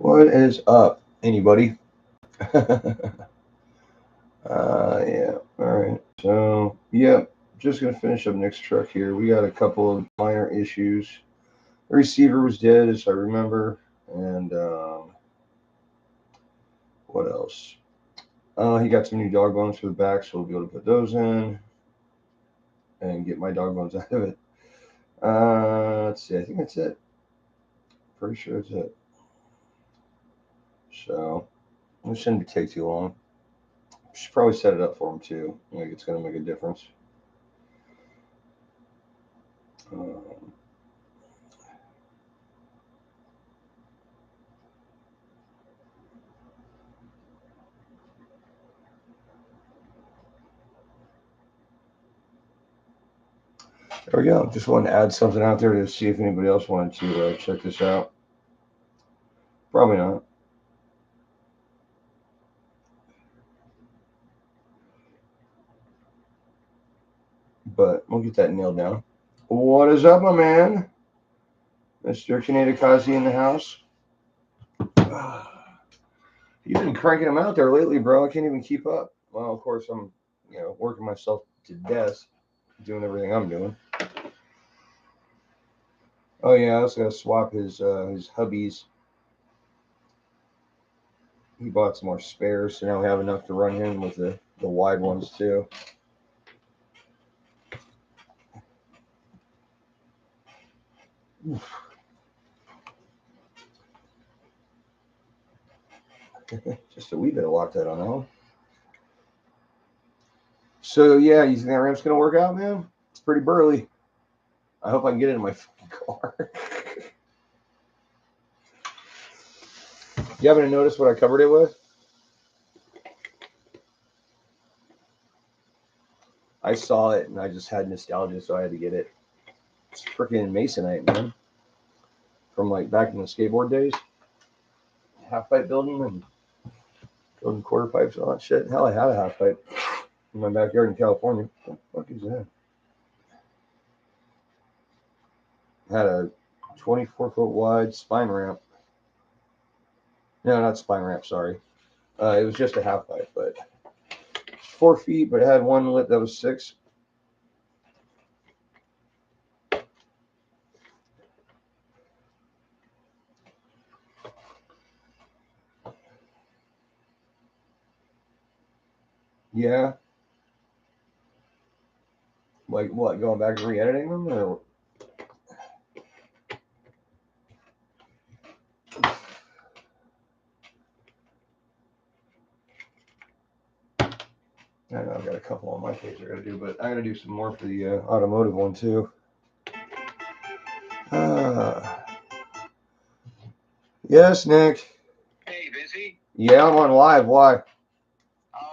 What is up, anybody? Yeah, alright. So, yep, just gonna finish up next truck here. We got a couple of minor issues. The receiver was dead, as I remember, and what else? He got some new dog bones for the back, so we'll be able to put those in and get my dog bones out of it. Let's see, I think that's it. Pretty sure that's it. So, it shouldn't take too long. Should probably set it up for him too. Like it's gonna make a difference. Um, there we go. Just wanted to add something out there to see if anybody else wanted to check this out. Probably not. But we'll get that nailed down. What is up, my man? Mr. Kanedakazi in the house. You've been cranking them out there lately, bro. I can't even keep up. Well, of course, I'm working myself to death doing everything I'm doing. Oh yeah, I also gotta swap his hubbies. He bought some more spares, so now we have enough to run him with the wide ones too. Just a wee bit of Loctite on that one. So yeah, you think that ramp's gonna work out, man? It's pretty burly. I hope I can get it in my fucking car. You haven't noticed what I covered it with? I saw it and I just had nostalgia, so I had to get it. It's freaking masonite, man. From like back in the skateboard days. Half pipe building and building quarter pipes and all that shit. Hell, I had a half pipe in my backyard in California. What the fuck is that? I had a 24-foot wide spine ramp. No, not spine ramp, sorry. It was just a half pipe, but 4 feet, but it had one lip that was 6. Yeah. Like what? Going back and re-editing them, or? I know I've got a couple on my page I gotta do, but I gotta do some more for the automotive one too. Yes, Nick. Hey, busy? Yeah, I'm on live. Why?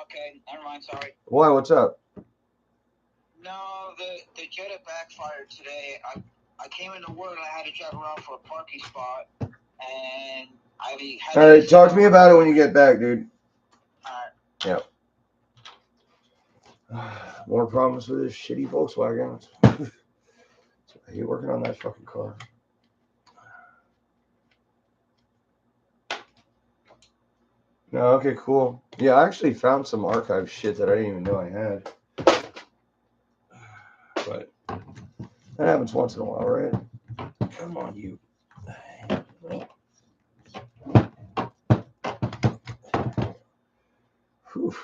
Okay, never mind, sorry. Why? What's up? No, the Jetta backfired today. I came into work and I had to drive around for a parking spot, and I had All right, talk to me about it when you get back, dude. All right. Yep. More problems with this shitty Volkswagen. I hate working on that fucking car. No, okay, cool. Yeah, I actually found some archive shit that I didn't even know I had. But that happens once in a while, right? Come on, you. Whew.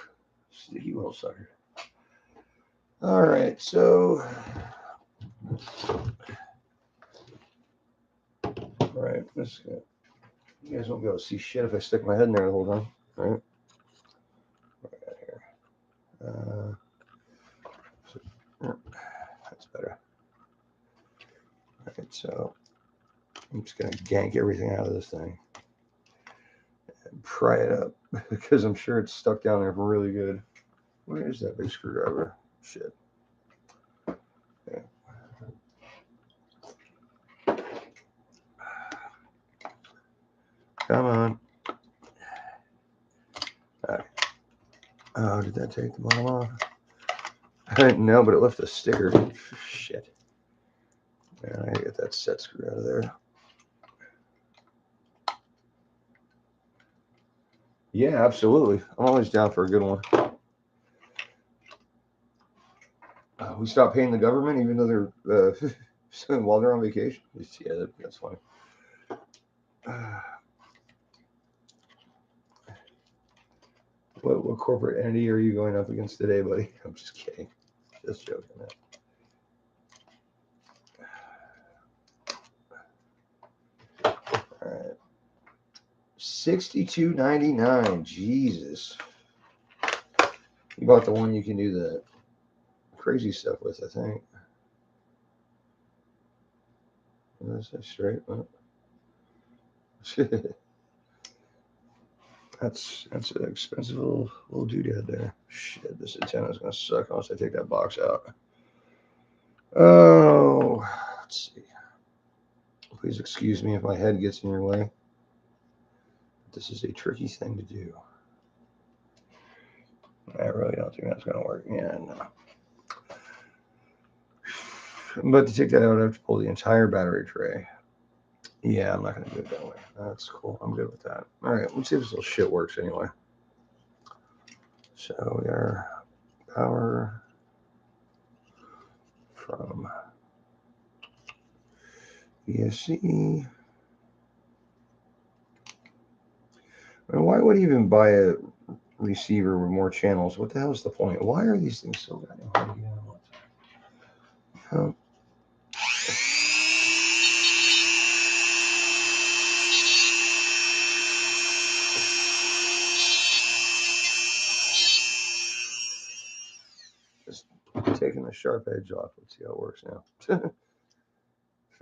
Sticky little sucker. All right, so. All right, let's go. You guys won't be able to see shit if I stick my head in there the whole time, right? What I got here? That's better. All right, so I'm just gonna gank everything out of this thing and pry it up because I'm sure it's stuck down there really good. Where is that big screwdriver? Shit. Yeah. Come on. All right. Oh, did that take the bottom off? No, but it left a sticker. Shit. Man, I gotta get that set screw out of there. Yeah, absolutely. I'm always down for a good one. We stopped paying the government even though they're while they're on vacation. Yeah, that's funny. What corporate entity are you going up against today, buddy? I'm just kidding. Just joking. All right. $62.99. Jesus. You bought the one you can do the crazy stuff with, I think. Is that straight? That's an expensive little doodad there. Shit, this antenna is gonna suck unless I take that box out. Oh, let's see. Please excuse me if my head gets in your way. This is a tricky thing to do. I really don't think that's gonna work. Yeah, no. But to take that out, I have to pull the entire battery tray. Yeah, I'm not gonna do it that way. That's cool. I'm good with that. All right, let's see if this little shit works anyway. So we are power from ESC. I mean, why would you even buy a receiver with more channels? What the hell is the point? Why are these things so goddamn hard to get on? Just taking the sharp edge off. Let's see how it works now. In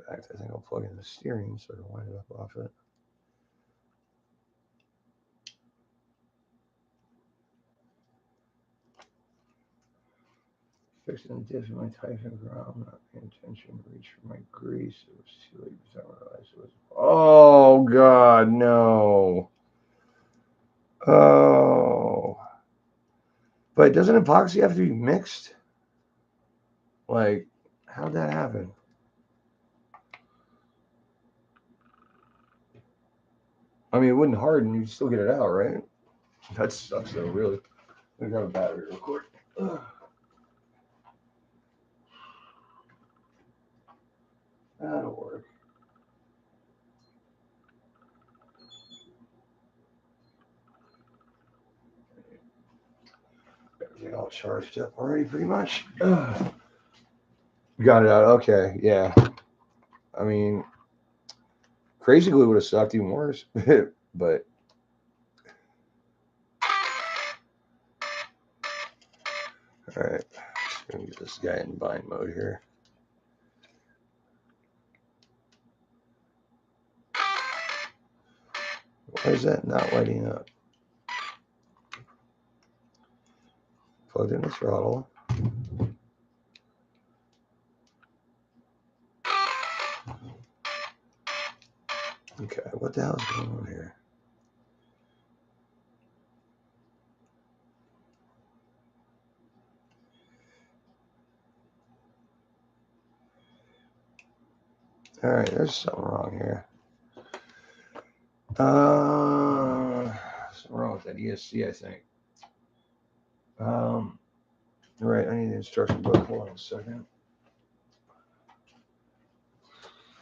fact, I think I'll plug in the steering so I can wind it up off it. Fixing the diff in my Typhon ground, not paying attention, reach for my grease. It was too late by the time I realized it was. Oh, God, no. Oh. But doesn't epoxy have to be mixed? Like, how'd that happen? I mean, it wouldn't harden. You'd still get it out, right? That sucks, though, really. Let me grab a battery real quick. That'll work. Everything all charged up already, pretty much. Got it out. Okay, yeah. I mean, crazy glue would have sucked even worse, but. All right, just gonna get this guy in bind mode here. Why is that not lighting up? Plugged in the throttle. Okay, what the hell is going on here? All right, there's something wrong here. Something wrong with that ESC, I think. Right, I need the instruction book. Hold on a second.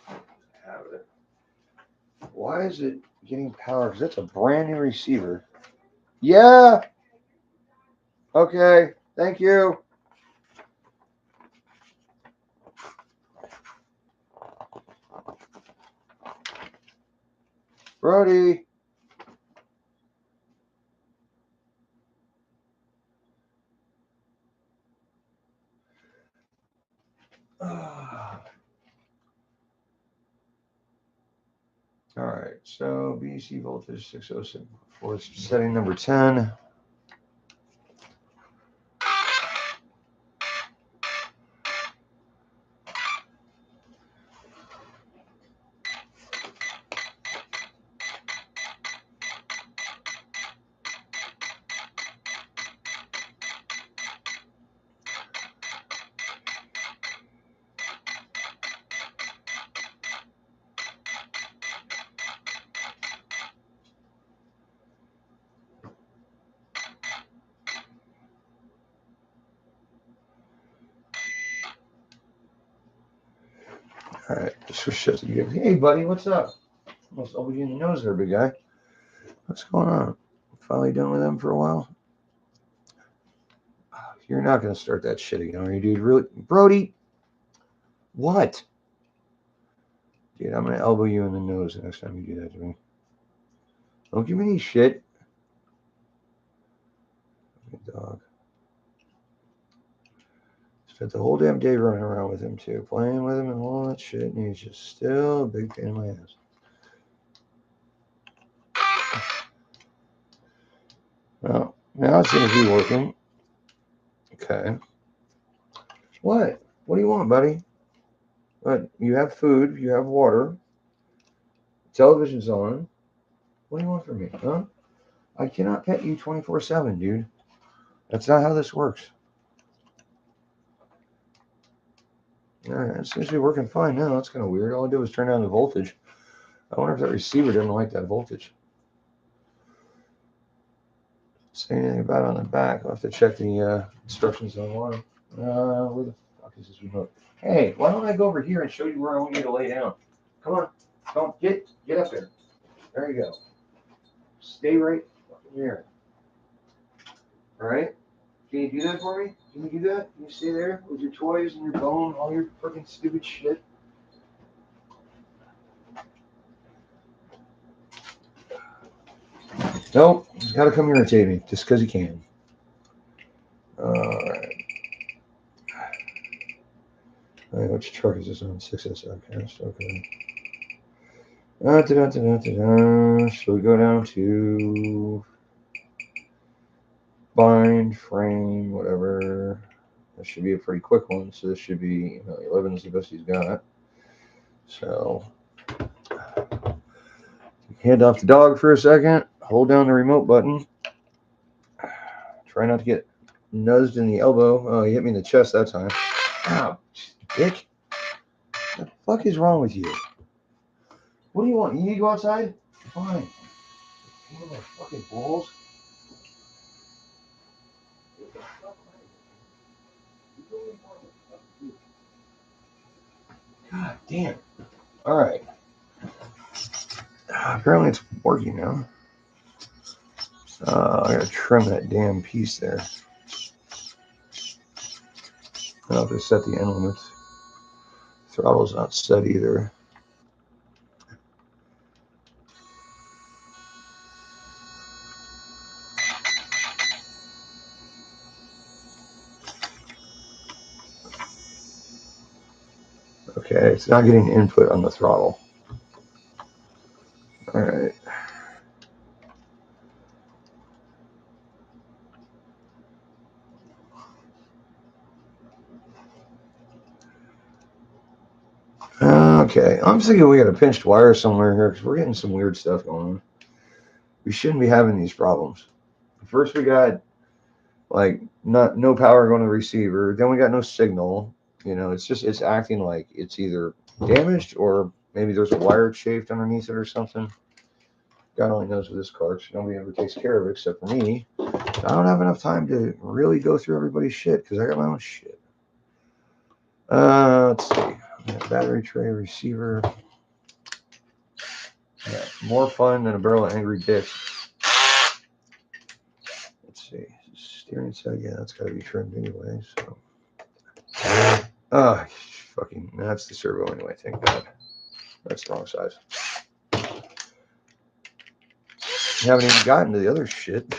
Have it. Why is it getting power? Because that's a brand new receiver. Yeah. Okay. Thank you. Brody. All right, so BC voltage 606 for setting number 10. right, switch this again. Hey, buddy, what's up? Almost elbowed you in the nose there, big guy. What's going on? Finally done with them for a while? You're not going to start that shit again, are you, dude? Really? Brody? What? Dude, I'm going to elbow you in the nose the next time you do that to me. Don't give me any shit. Good dog. Spent the whole damn day running around with him, too. Playing with him and all that shit, and he's just still a big pain in my ass. Well, now it seems to be working. Okay. What? What do you want, buddy? What? You have food. You have water. Television's on. What do you want from me, huh? I cannot pet you 24/7, dude. That's not how this works. All right, it seems to be working fine now. That's kind of weird. All I did was turn down the voltage. I wonder if that receiver didn't like that voltage. Say anything about it on the back. I'll have to check the instructions online. Where the fuck is this remote? Hey, why don't I go over here and show you where I want you to lay down? Come on. Don't get up there. There you go. Stay right fucking here. All right? Can you do that for me? Can you do that? Can you stay there with your toys and your bone, all your fucking stupid shit? Nope. He's got to come irritate me just because he can. All right. All right, which truck is this on? 6S Outcast. Okay. So we go down to bind, frame, whatever. That should be a pretty quick one. So this should be, 11 is the best he's got. So hand off the dog for a second. Hold down the remote button. Try not to get nuzzed in the elbow. Oh, he hit me in the chest that time. Ow, dick. What the fuck is wrong with you? What do you want? You need to go outside? Fine. Pain in my fucking balls. God damn. All right. Apparently it's working now. I gotta trim that damn piece there. I'll have to set the end limits. Throttle's not set either. Okay, it's not getting input on the throttle. All right. Okay, I'm thinking we got a pinched wire somewhere here because we're getting some weird stuff going on. We shouldn't be having these problems. First, we got like no power going to the receiver. Then we got no signal. It's acting like it's either damaged or maybe there's a wire chafed underneath it or something. God only knows with this car, because nobody ever takes care of it except for me. I don't have enough time to really go through everybody's shit because I got my own shit. Let's see. Battery tray, receiver. Yeah, more fun than a barrel of angry dicks. Let's see. Steering side, yeah, that's got to be trimmed anyway. So, fucking, that's the servo anyway. Thank God. That's the wrong size. Haven't even gotten to the other shit.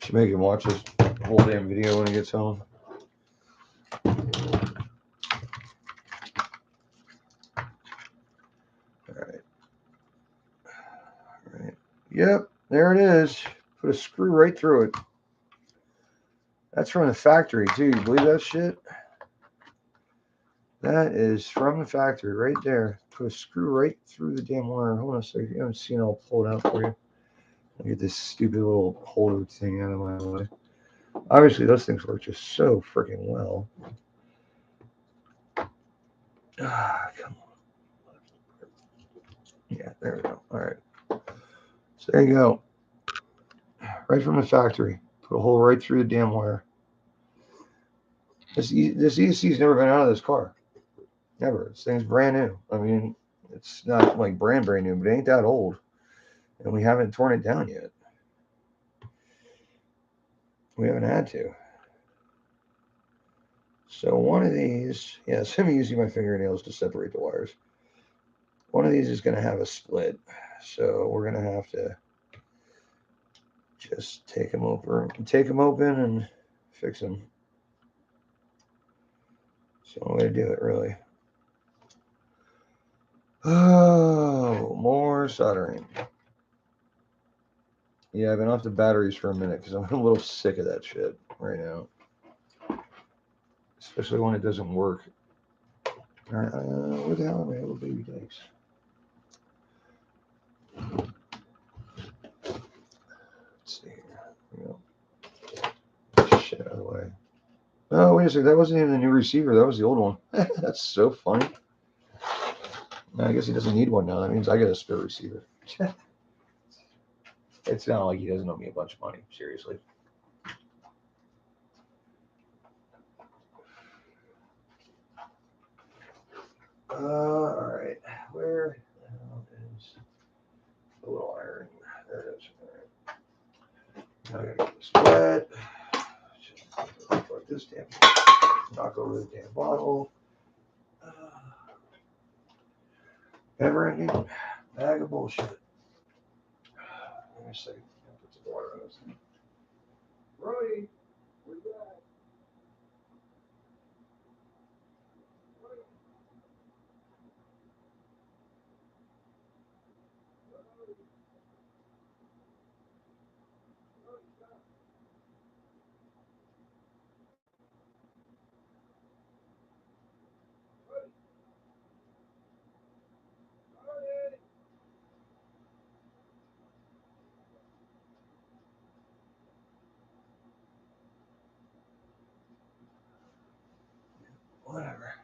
Should make him watch this whole damn video when he gets home. All right. All right. Yep, there it is. Put a screw right through it. That's from the factory too. You believe that shit? That is from the factory right there. Put a screw right through the damn wire. Hold on a second. You haven't seen it. I'll pull it out for you. I'll get this stupid little holder thing out of my way. Obviously, those things work just so freaking well. Ah, come on. Yeah, there we go. All right. So there you go. Right from the factory. Put a hole right through the damn wire. This ESC's never been out of this car. Never. This thing's brand new. I mean, it's not like brand new, but it ain't that old. And we haven't torn it down yet. We haven't had to. So one of these, yes, I'm using my fingernails to separate the wires. One of these is going to have a split. So we're going to have to just take them open and fix them. So I'm going to do it, really. Oh, more soldering. Yeah, I've been off the batteries for a minute because I'm a little sick of that shit right now. Especially when it doesn't work. All right, where the hell are my little baby legs? Let's see here. There we go. Shit out of the way. Oh, wait a second. That wasn't even the new receiver. That was the old one. That's so funny. I guess he doesn't need one now. That means I get a spare receiver. It's not like he doesn't owe me a bunch of money. Seriously. All right. Where the hell is the little iron? There it is. All right. Now I gotta get this wet. Like this damn. Knock over the damn bottle. Never ending bag of bullshit. Let me see. Put some water on this thing. Roy, where you at? Whatever.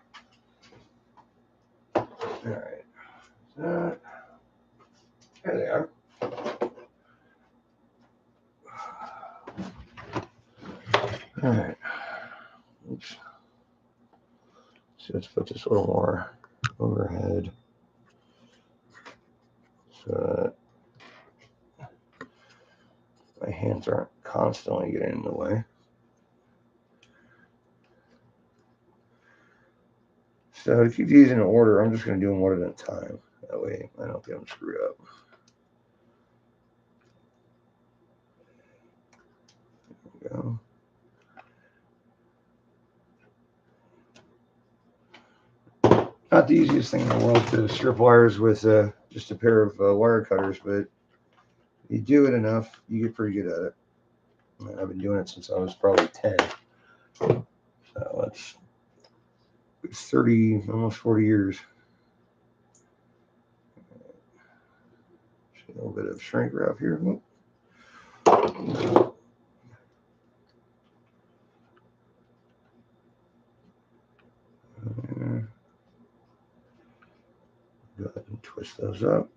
All right. There they are. All right. Oops. So let's put this a little more overhead so that my hands aren't constantly getting in the way. So to keep these in order, I'm just going to do them one at a time. That way I don't get them screwed up. There we go. Not the easiest thing in the world to strip wires with just a pair of wire cutters, but you do it enough, you get pretty good at it. I've been doing it since I was probably 10. So it's 30, almost 40 years. A little bit of shrink wrap here. Go ahead and twist those up.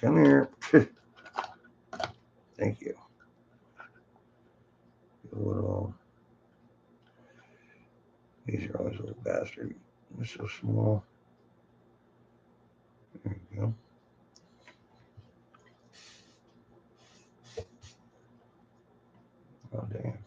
Come here. Thank you. A little. These are always a little bastard. They're so small. There you go. Oh, damn.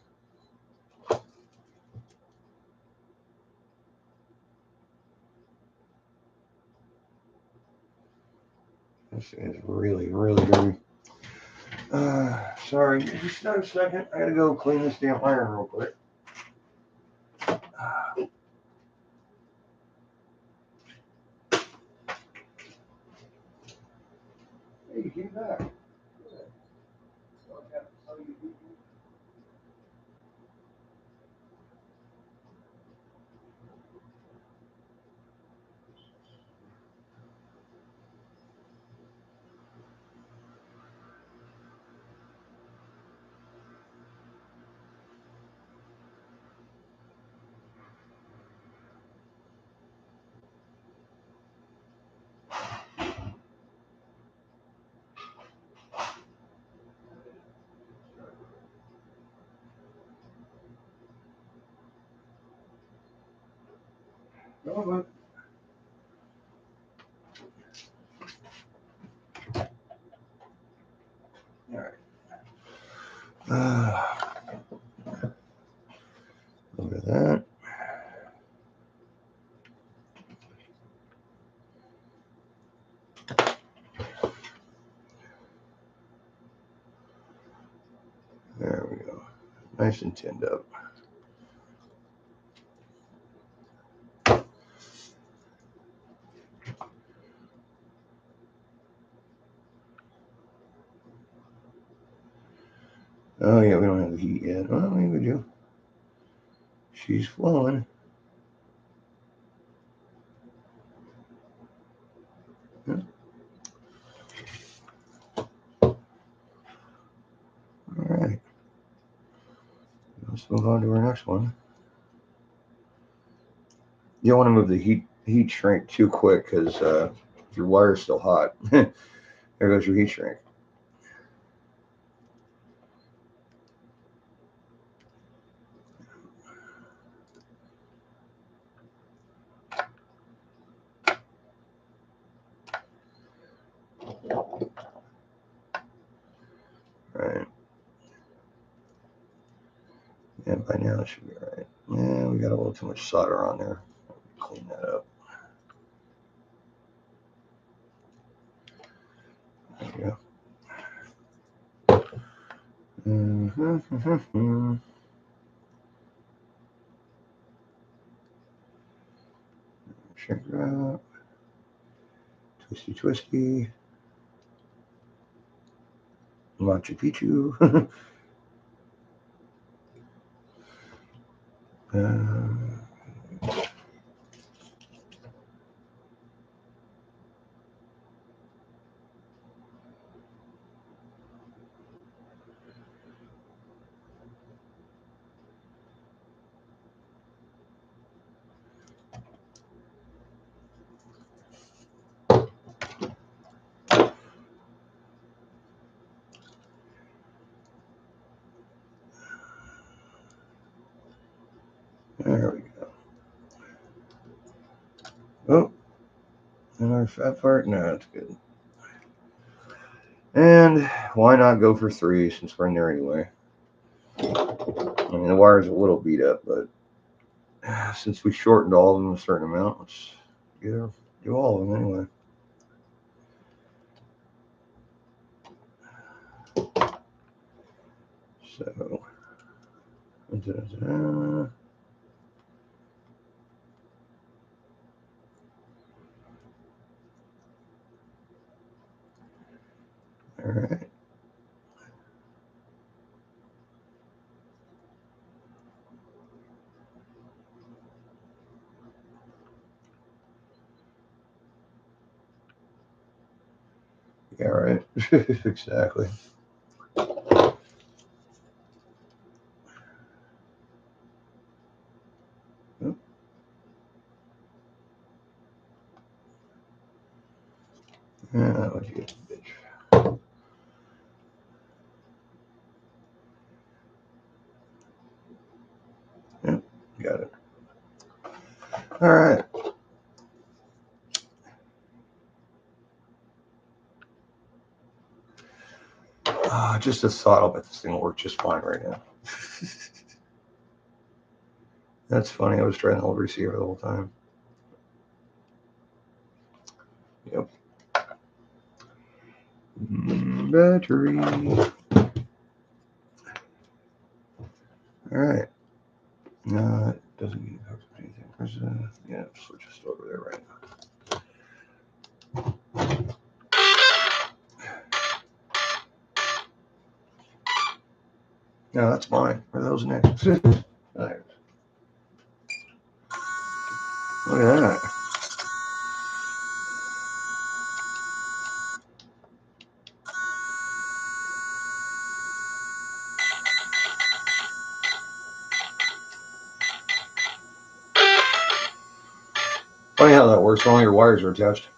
This is really, really dirty. Sorry, just not a second. I gotta go clean this damn iron real quick. Hey, you came back. All right. Look at that. There we go. Nice and tinned up. Oh yeah, we don't have the heat yet. Well, maybe we do. She's flowing. Yeah. All right. Let's move on to our next one. You don't want to move the heat shrink too quick because your wire's still hot. There goes your heat shrink. Right. Yeah, by now it should be all right. Yeah, we got a little too much solder on there. Clean that up. There we go. Check it out. Twisty, twisty. Machu Picchu. There we go. Oh, another fat part? No, that's good. And why not go for 3 since we're in there anyway? I mean, the wire's a little beat up, but since we shortened all of them a certain amount, let's do all of them anyway. So, all right. Yeah, right. Exactly. Oh. Yeah, that was good, bitch. Yep, got it. All right. Just a thought. I'll bet this thing will work just fine right now. That's funny. I was trying to hold receiver the whole time. Yep. Battery. All right. No, it doesn't need to hook anything. Where's yeah, switch just over there right now. No, that's mine. Where are those next? There. Look at that. Funny how that works. All your wires are attached.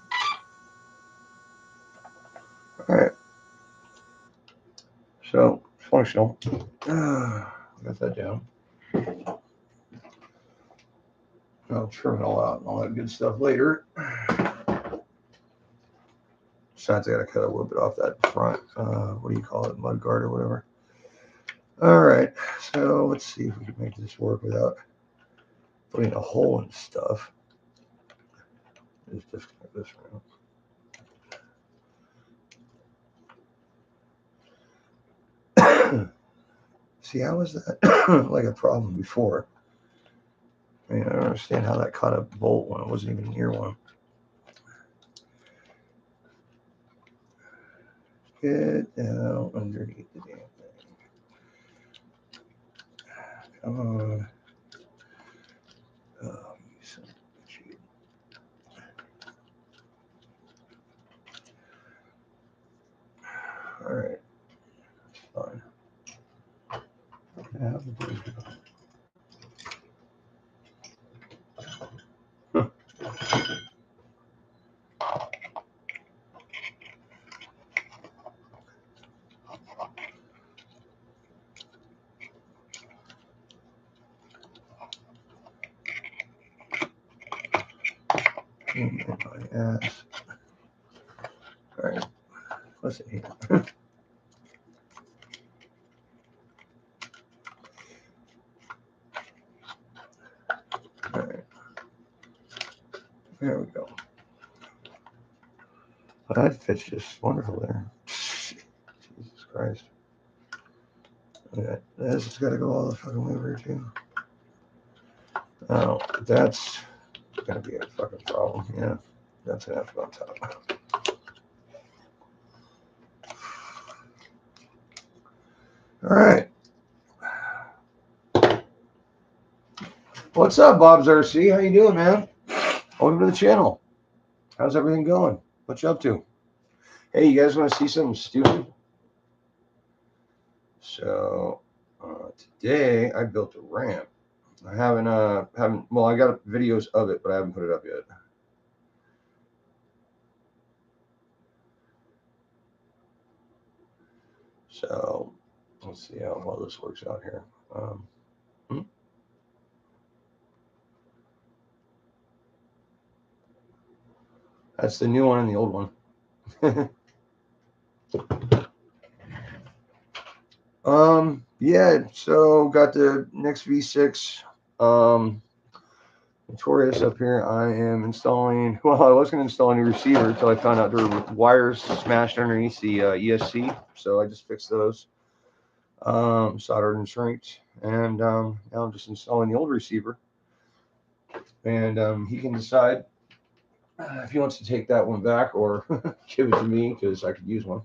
All right. So, functional. Got that down. I'll trim it all out and all that good stuff later. Besides, I got to cut a little bit off that front, what do you call it, mud guard or whatever. All right, so let's see if we can make this work without putting a hole in stuff. Just disconnect this around. See, how was that like a problem before? I mean, I don't understand how that caught a bolt when it wasn't even near one. Get down underneath the damn thing. Come on. Oh, you son of a shit. All right. Fine. Yeah, my ass. All right. Let's see here. All right. There we go. Well, that fits just wonderful there. Jesus Christ. Okay. This has got to go all the fucking way over here, too. Oh, that's going to be a fucking problem. Yeah. That's going to have to go on top. All right. What's up, Bob's RC? How you doing, man? Welcome to the channel. How's everything going? What you up to? Hey, you guys want to see something stupid? So today I built a ramp. I haven't well, I got videos of it, but I haven't put it up yet. So let's see how well this works out here. That's the new one and the old one. Yeah, so got the next V6 notorious up here. I am installing, well, I was going to install a new receiver until I found out there were wires smashed underneath the ESC, so I just fixed those, soldered and shrinked, and now I'm just installing the old receiver, and he can decide if he wants to take that one back or give it to me, because I could use one.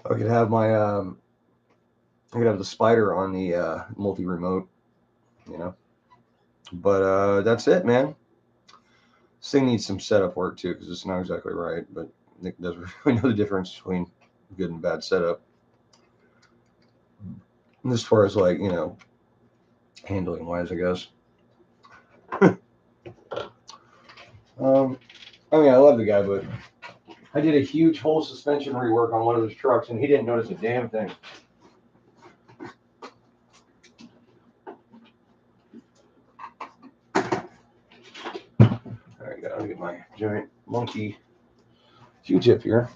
I could have my I could have the spider on the multi-remote, you know. But that's it, man. This thing needs some setup work too, because it's not exactly right, but Nick doesn't really know the difference between good and bad setup. And as far as, like, you know, handling wise, I guess. I mean, I love the guy, but I did a huge whole suspension rework on one of his trucks, and he didn't notice a damn thing. All right, gotta get my giant monkey Q-tip here.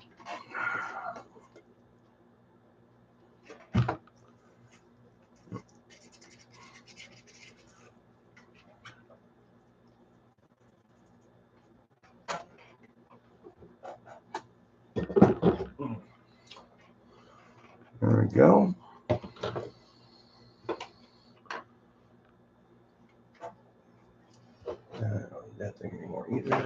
There we go. I don't need that thing anymore either.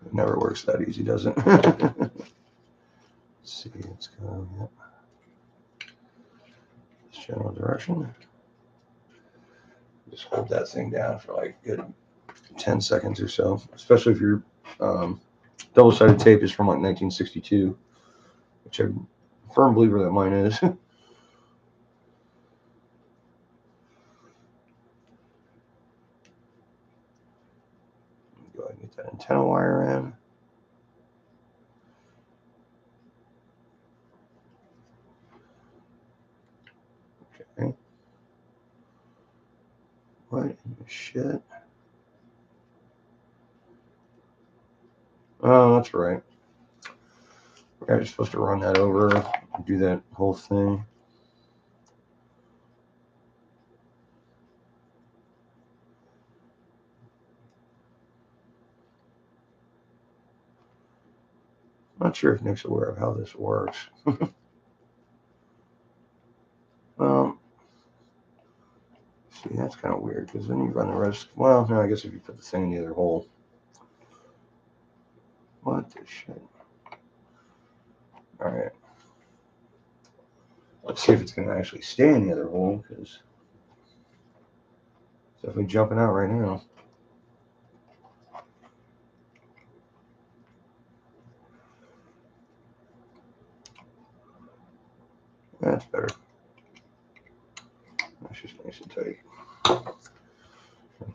It never works that easy, does it? Let's see, it's going, yep. This general direction. Just hold that thing down for like a good 10 seconds or so, especially if your double-sided tape is from like 1962, which I'm a firm believer that mine is. go ahead and get that antenna wire in. Okay. What in the shit? Oh, that's right. We're actually supposed to run that over and do that whole thing. Not sure if Nick's aware of how this works. See, that's kind of weird because then you run the risk. Well, no, I guess if you put the thing in the other hole. What the shit? All right. Let's see if it's going to actually stay in the other hole because it's definitely jumping out right now. That's better. That's just nice and tight.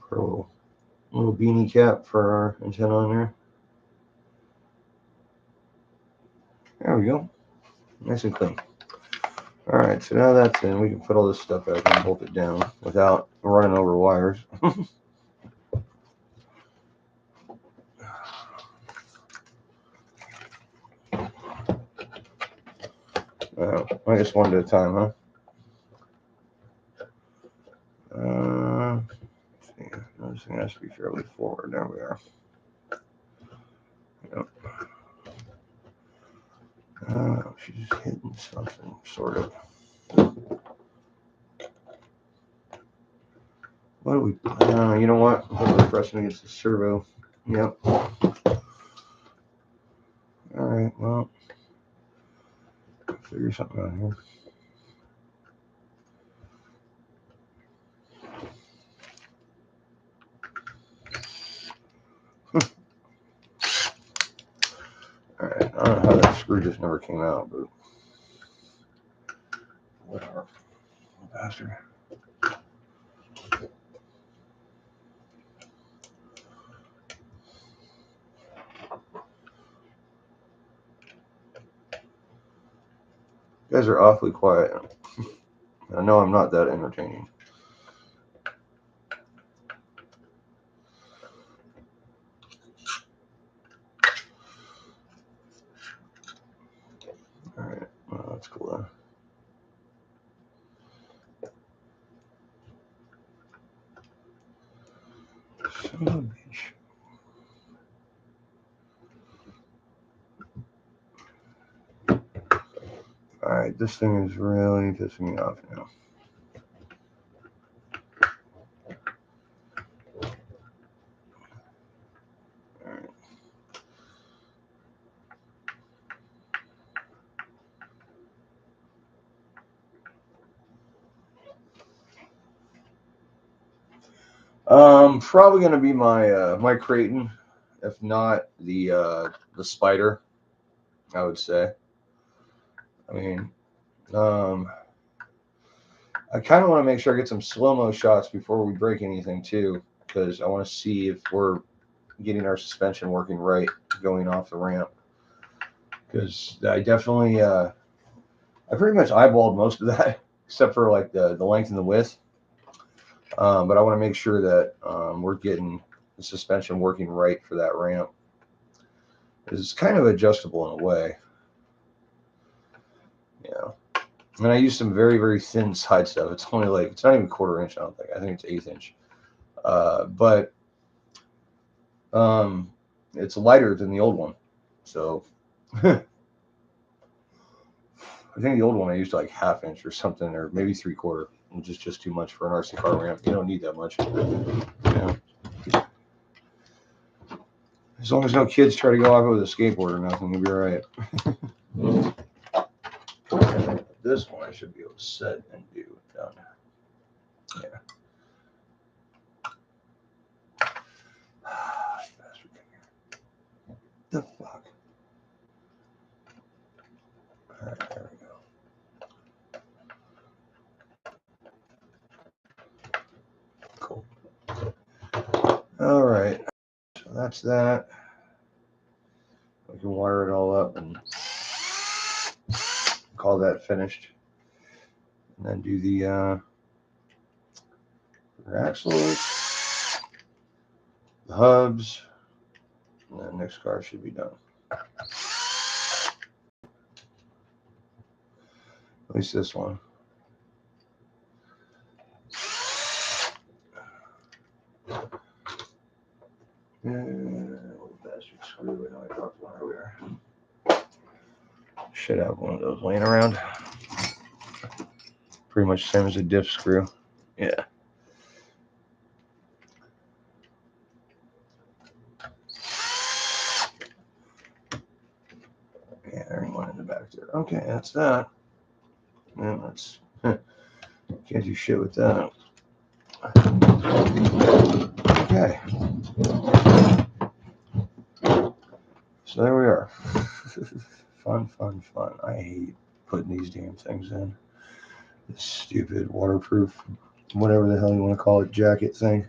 Put a little beanie cap for our antenna on there. There we go. Nice and clean. All right, so now that's in. We can put all this stuff back and bolt it down without running over wires. I guess one at a time, huh? Let's see. This thing has to be fairly forward. There we are. Yep. She's hitting something, sort of. What do we? You know what? We're pressing against the servo. Yep. All right. Well, figure something out here. All right. I don't know how that screw just never came out, but whatever. Bastard. You guys are awfully quiet. I know I'm not that entertaining. All right. Well, that's cool. Son of a bitch. All right. This thing is really pissing me off now. Probably gonna be my my Creighton, if not the Spider. I would say. I mean, I kind of want to make sure I get some slow-mo shots before we break anything too, because I want to see if we're getting our suspension working right going off the ramp. Because I definitely, I pretty much eyeballed most of that, except for like the length and the width. But I want to make sure that we're getting the suspension working right for that ramp. It's kind of adjustable in a way. Yeah. And I use some very, very thin side stuff. It's only like, it's not even 1/4 inch, I don't think. I think it's 1/8 inch. But it's lighter than the old one. So I think the old one I used like 1/2 inch or something, or maybe 3/4, which is just too much for an RC car ramp. You don't need that much. Yeah. As long as no kids try to go off with a skateboard or nothing, you'll be all right. This one I should be able to set and do done. Yeah. The fuck. All right, there we go. Cool. All right. So that's that. We can wire it all up and call that finished. And then do the axles, the hubs, and then next car should be done. At least this one. Little bastard screw. I know I dropped one earlier. Should have one of those laying around. Pretty much the same as a diff screw. Yeah. Yeah, there's one in the back there. Okay, that's that. And that's can't do shit with that. Okay. So there we are. Fun. I hate putting these damn things in. This stupid waterproof, whatever the hell you want to call it, jacket thing.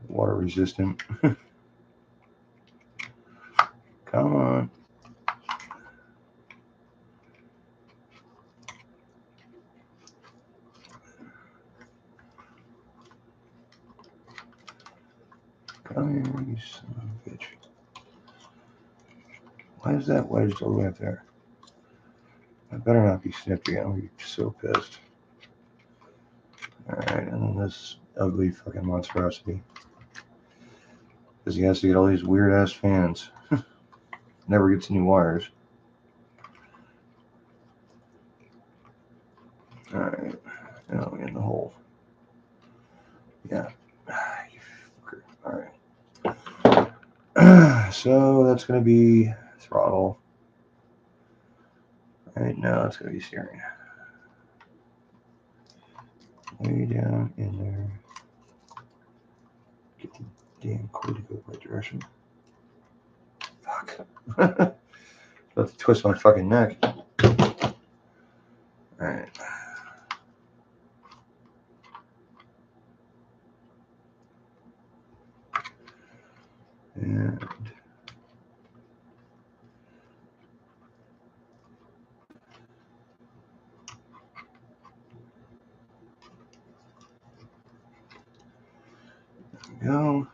Water resistant. Come on. Come here, you son of a bitch. Why is that wedged all the way up there? I better not be snipped again. I'm so pissed. Alright, and then this ugly fucking monstrosity. Because he has to get all these weird ass fans. Never gets new wires. Alright, now in the hole. Yeah. Alright. So that's going to be throttle. Right now it's going to be steering. Way down in there. Get the damn cord to go the right direction. Fuck. About to twist my fucking neck. Alright. And there we go.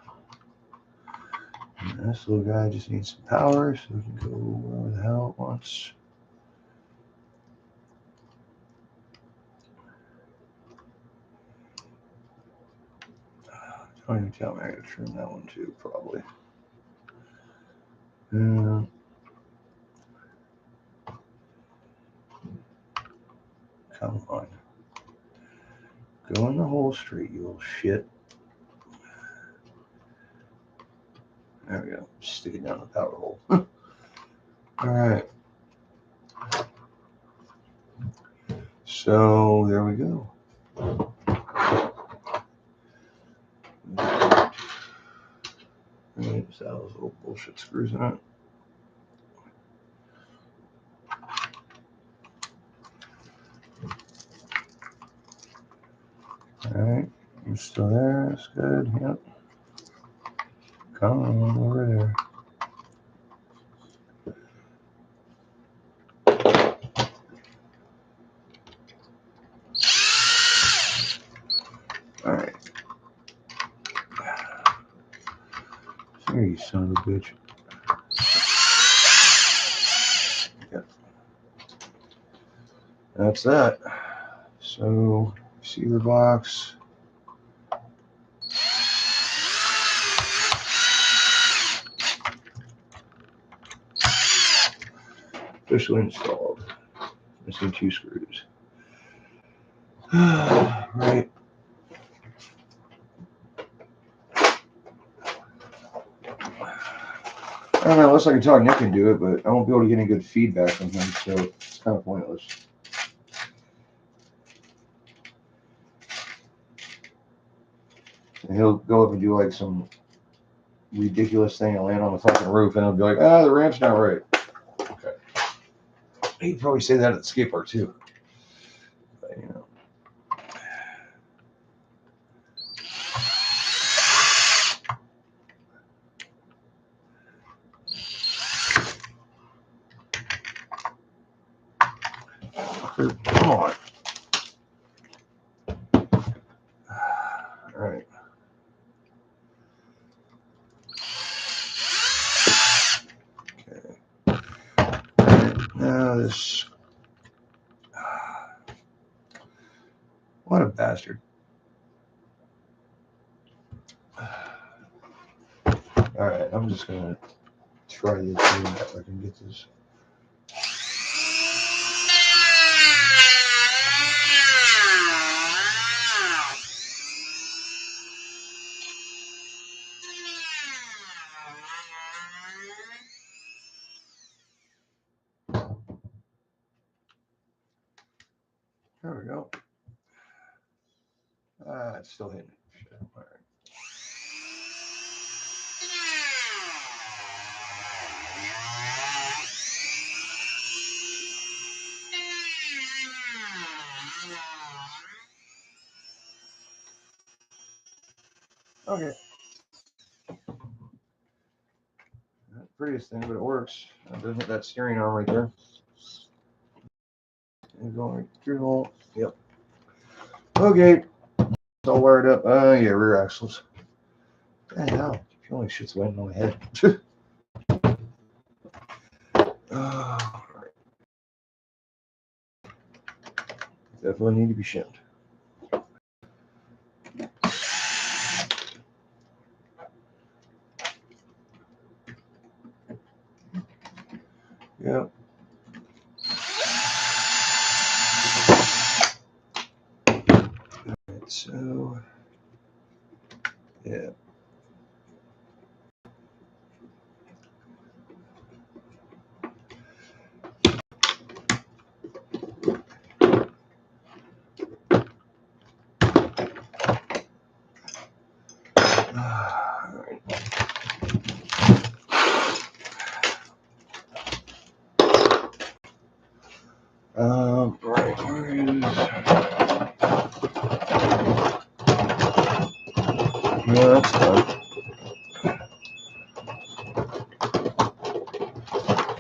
And this little guy just needs some power so we can go wherever the hell it wants. Don't even tell me I gotta trim that one too, probably. Come on. Go in the hole straight, you little shit. There we go. Stick it down the power hole. Alright. So there we go. Alright, so those little bullshit screws in it. Alright, you're still there, that's good, yep. Come on, over there. Alright. There, you son of a bitch. Yep. That's that. So, receiver box. Officially installed. Missing 2 screws. Right. I don't know, unless I can talk Nick into it, but I won't be able to get any good feedback from him, so it's kind of pointless. And he'll go up and do like some ridiculous thing and land on the fucking roof, and he'll be like, the ramp's not right. Okay. He'd probably say that at the skate park too. But, you know. motherfucker. Come on. All right. Okay. Now this. What a bastard. All right, I'm just gonna try this here if I can get this. There we go. It's still hitting. Shit. All right. Okay. Not the prettiest thing, but it works. It doesn't hit that steering arm right there. And going through the hole. Yep. Okay. It's all wired up. Yeah, rear axles. What the hell? Feeling like shit's landing on my head. All right. Definitely need to be shimmed. Yep. Alright, so yeah. Alright. Right, where is... No, that's done.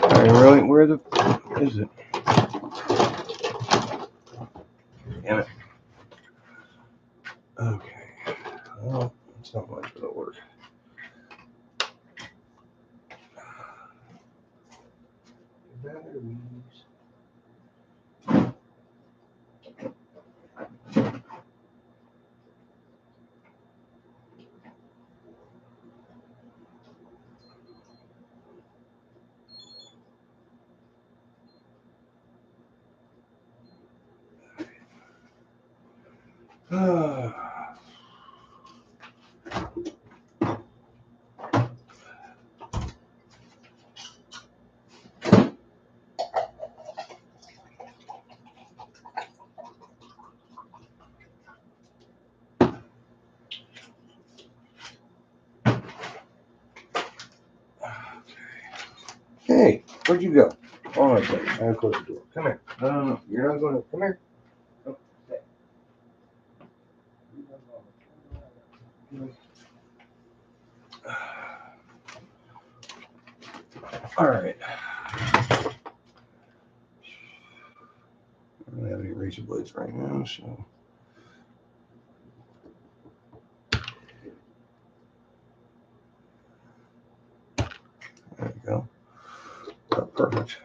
Alright, really? Where the is it? Damn it. Okay. Well, that's not much of a work. Batteries. Hey, where'd you go? Oh, okay. I gotta close the door. Come here. No. You're not going to. Come here. Oh, okay. All right. I don't have any razor blades right now, so. There you go. Oh, perfect.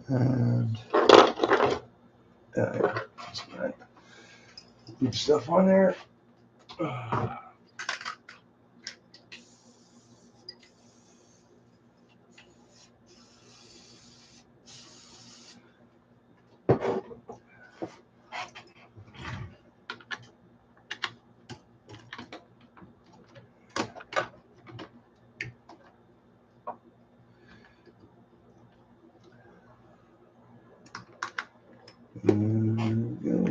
And that's right. Good stuff on there. There we go.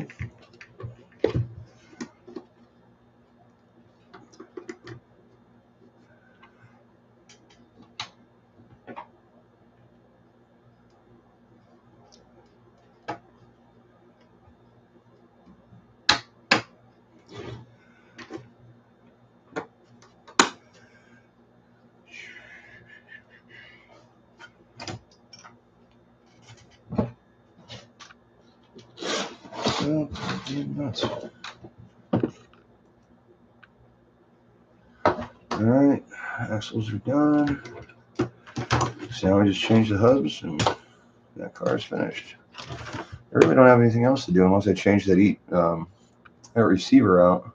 so nuts. All right, axles are done. So now we just change the hubs and that car is finished. I really don't have anything else to do unless I change that receiver out.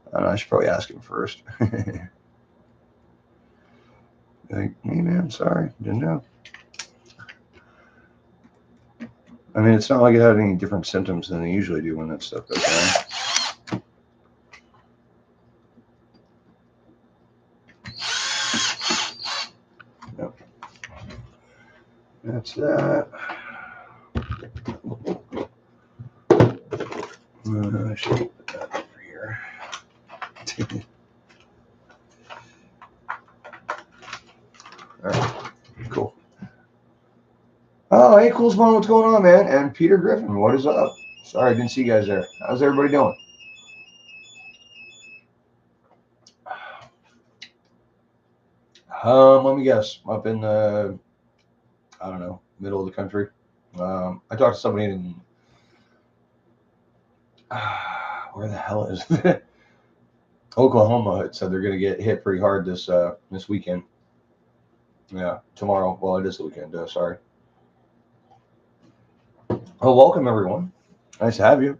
I don't know, I should probably ask him first. Like, hey man, sorry, didn't know. I mean, it's not like it had any different symptoms than they usually do when that stuff goes down. Yep. That's that. I should put that over here. All right, cool. Oh, hey, Cool Spawn, what's going on, man? And Peter Griffin, what is up? Sorry, I didn't see you guys there. How's everybody doing? Let me guess. Up in the, I don't know, middle of the country. I talked to somebody in, where the hell is it? Oklahoma. It said they're going to get hit pretty hard this weekend. Yeah, tomorrow. Well, it is the weekend. Sorry. Oh, welcome everyone. Nice to have you.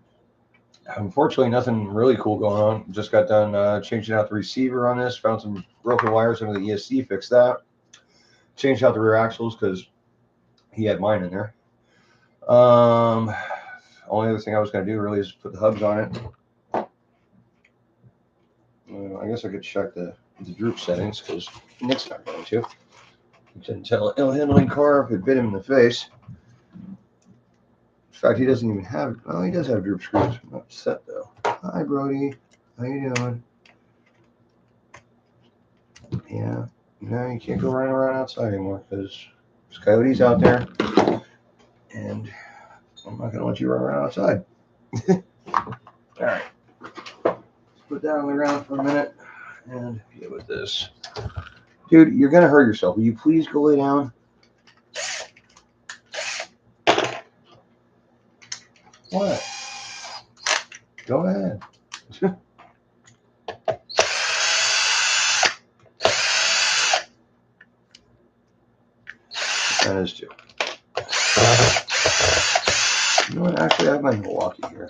Unfortunately, nothing really cool going on. Just got done changing out the receiver on this. Found some broken wires under the ESC. Fixed that. Changed out the rear axles because he had mine in there. Only other thing I was going to do really is put the hubs on it. I guess I could check the droop settings because Nick's not going to. You couldn't tell an ill-handling car if it bit him in the face. In fact, he doesn't even have. Oh, he does have droop screws. I'm upset though. Hi, Brody. How you doing? Yeah. No, you can't go running around outside anymore because there's coyotes out there, and I'm not gonna let you run around outside. All right. Let's put that on the ground for a minute and get with this. Dude, you're gonna hurt yourself. Will you please go lay down? What? Go ahead. That is true. You know what? Actually, I have my Milwaukee here.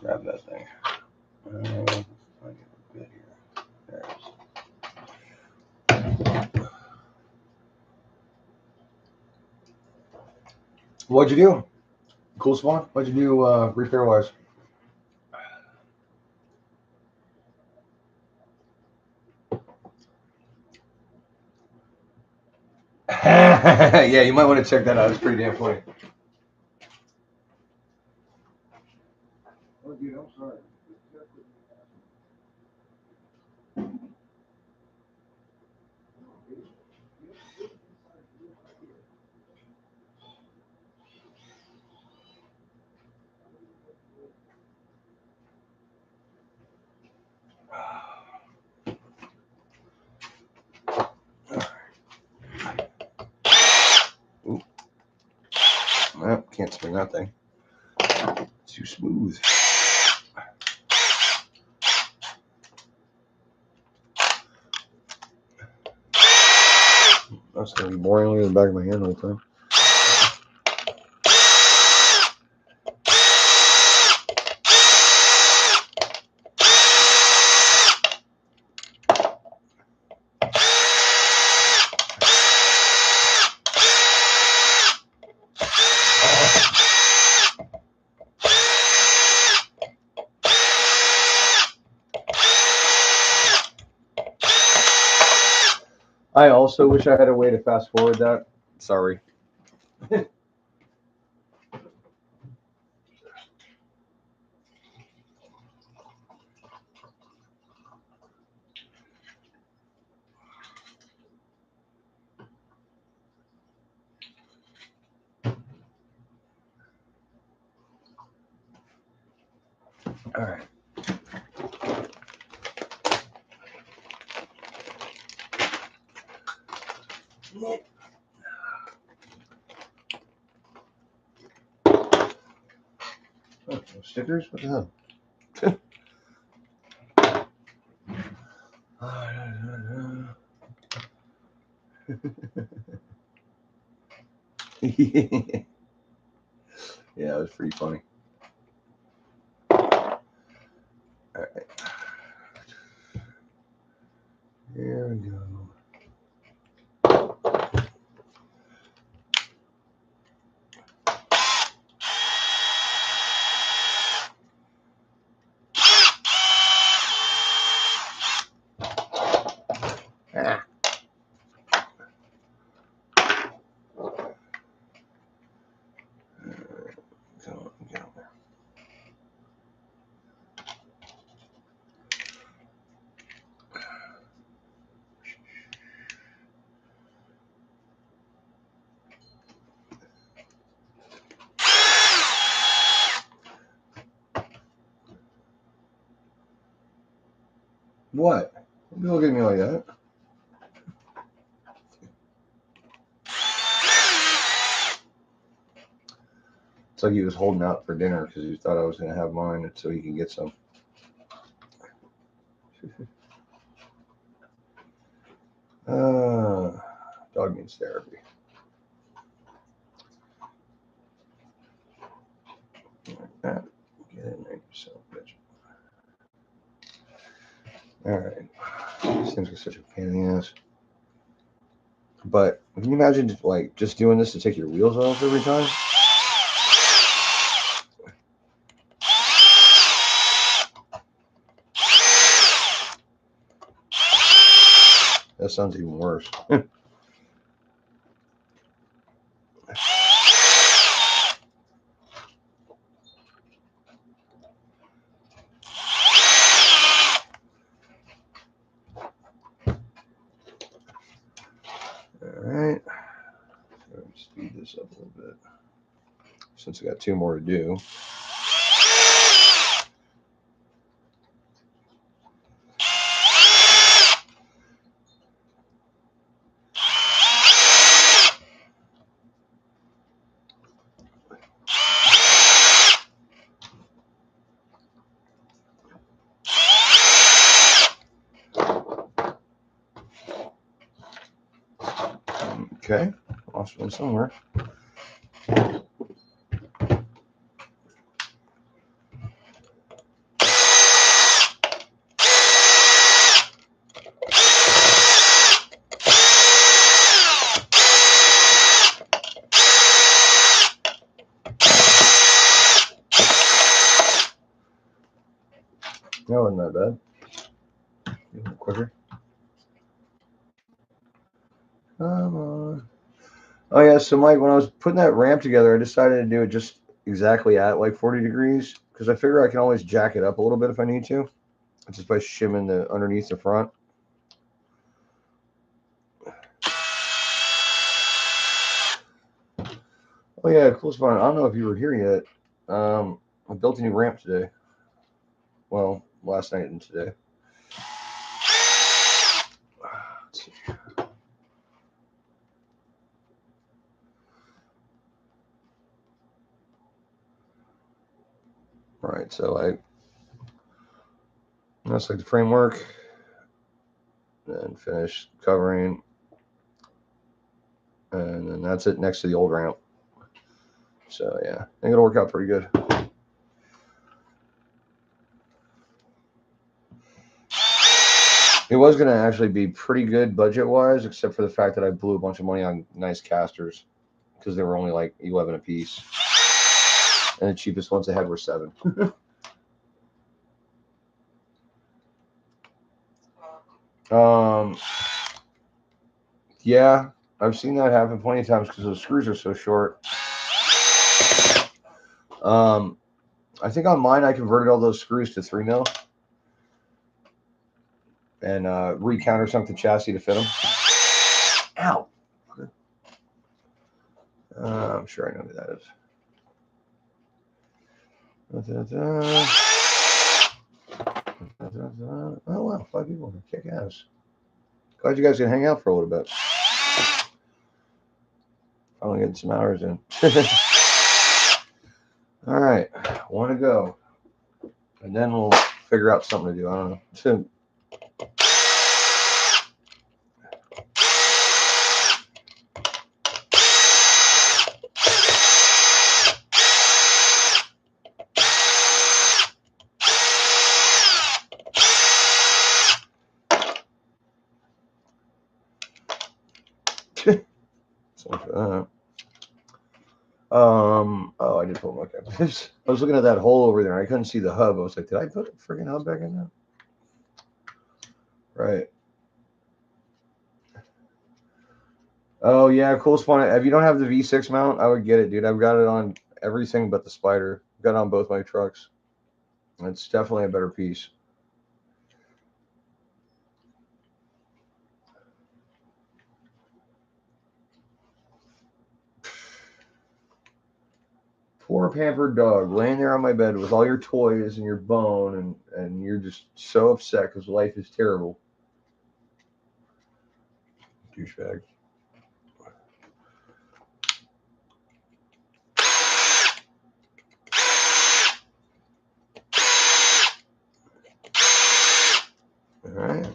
Grab that thing. I get a bit here. There it is. What'd you do? Cool Spawn? What'd you do repair wise? Yeah, you might want to check that out. It's pretty damn funny. Oh, dude, I'm sorry. Ooh. Well, can't spin that thing. It's too smooth. That's going to be boringly in the back of my hand all the time. I also wish I had a way to fast forward that. Sorry. All right. Oh, stickers? What the hell? Yeah, it was pretty funny. All right. Here we go. Ah. Go. What? Don't be looking at me like that. It's like he was holding out for dinner because he thought I was going to have mine so he can get some. Dog needs therapy. Like that. Get in there yourself, bitch. Alright. These things are such a pain in the ass. But can you imagine just doing this to take your wheels off every time? That sounds even worse. Alright. So speed this up a little bit. Since I got 2 more to do. Okay. Lost one somewhere. That wasn't that bad. A little quicker. Come on. Oh yeah, so Mike, when I was putting that ramp together, I decided to do it just exactly at like 40 degrees because I figure I can always jack it up a little bit if I need to, just by shimming the underneath the front. Oh yeah, cool spot. I don't know if you were here yet. I built a new ramp today. Well, last night and today. Let's see. All right, so that's like the framework, then finish covering, and then that's it next to the old ramp. So yeah, I think it'll work out pretty good. It was going to actually be pretty good budget-wise, except for the fact that I blew a bunch of money on nice casters because they were only like 11 a piece, and the cheapest ones I had were 7. Yeah, I've seen that happen plenty of times because those screws are so short. I think on mine I converted all those screws to 3mm and re-countersunk the chassis to fit them. Ow! I'm sure I know who that is. Oh wow, 5 people. Kick ass. Glad you guys can hang out for a little bit. Finally getting some hours in. All right. want to go. And then we'll figure out something to do. I don't know. Soon. Oh, I did pull okay. I was looking at that hole over there. I couldn't see the hub. I was like, did I put a freaking hub back in there? Right. Oh yeah, cool spawn. If you don't have the V6 mount, I would get it, dude. I've got it on everything but the Spider. Got it on both my trucks. It's definitely a better piece. Poor pampered dog laying there on my bed with all your toys and your bone, and you're just so upset because life is terrible. Douchebag. All right.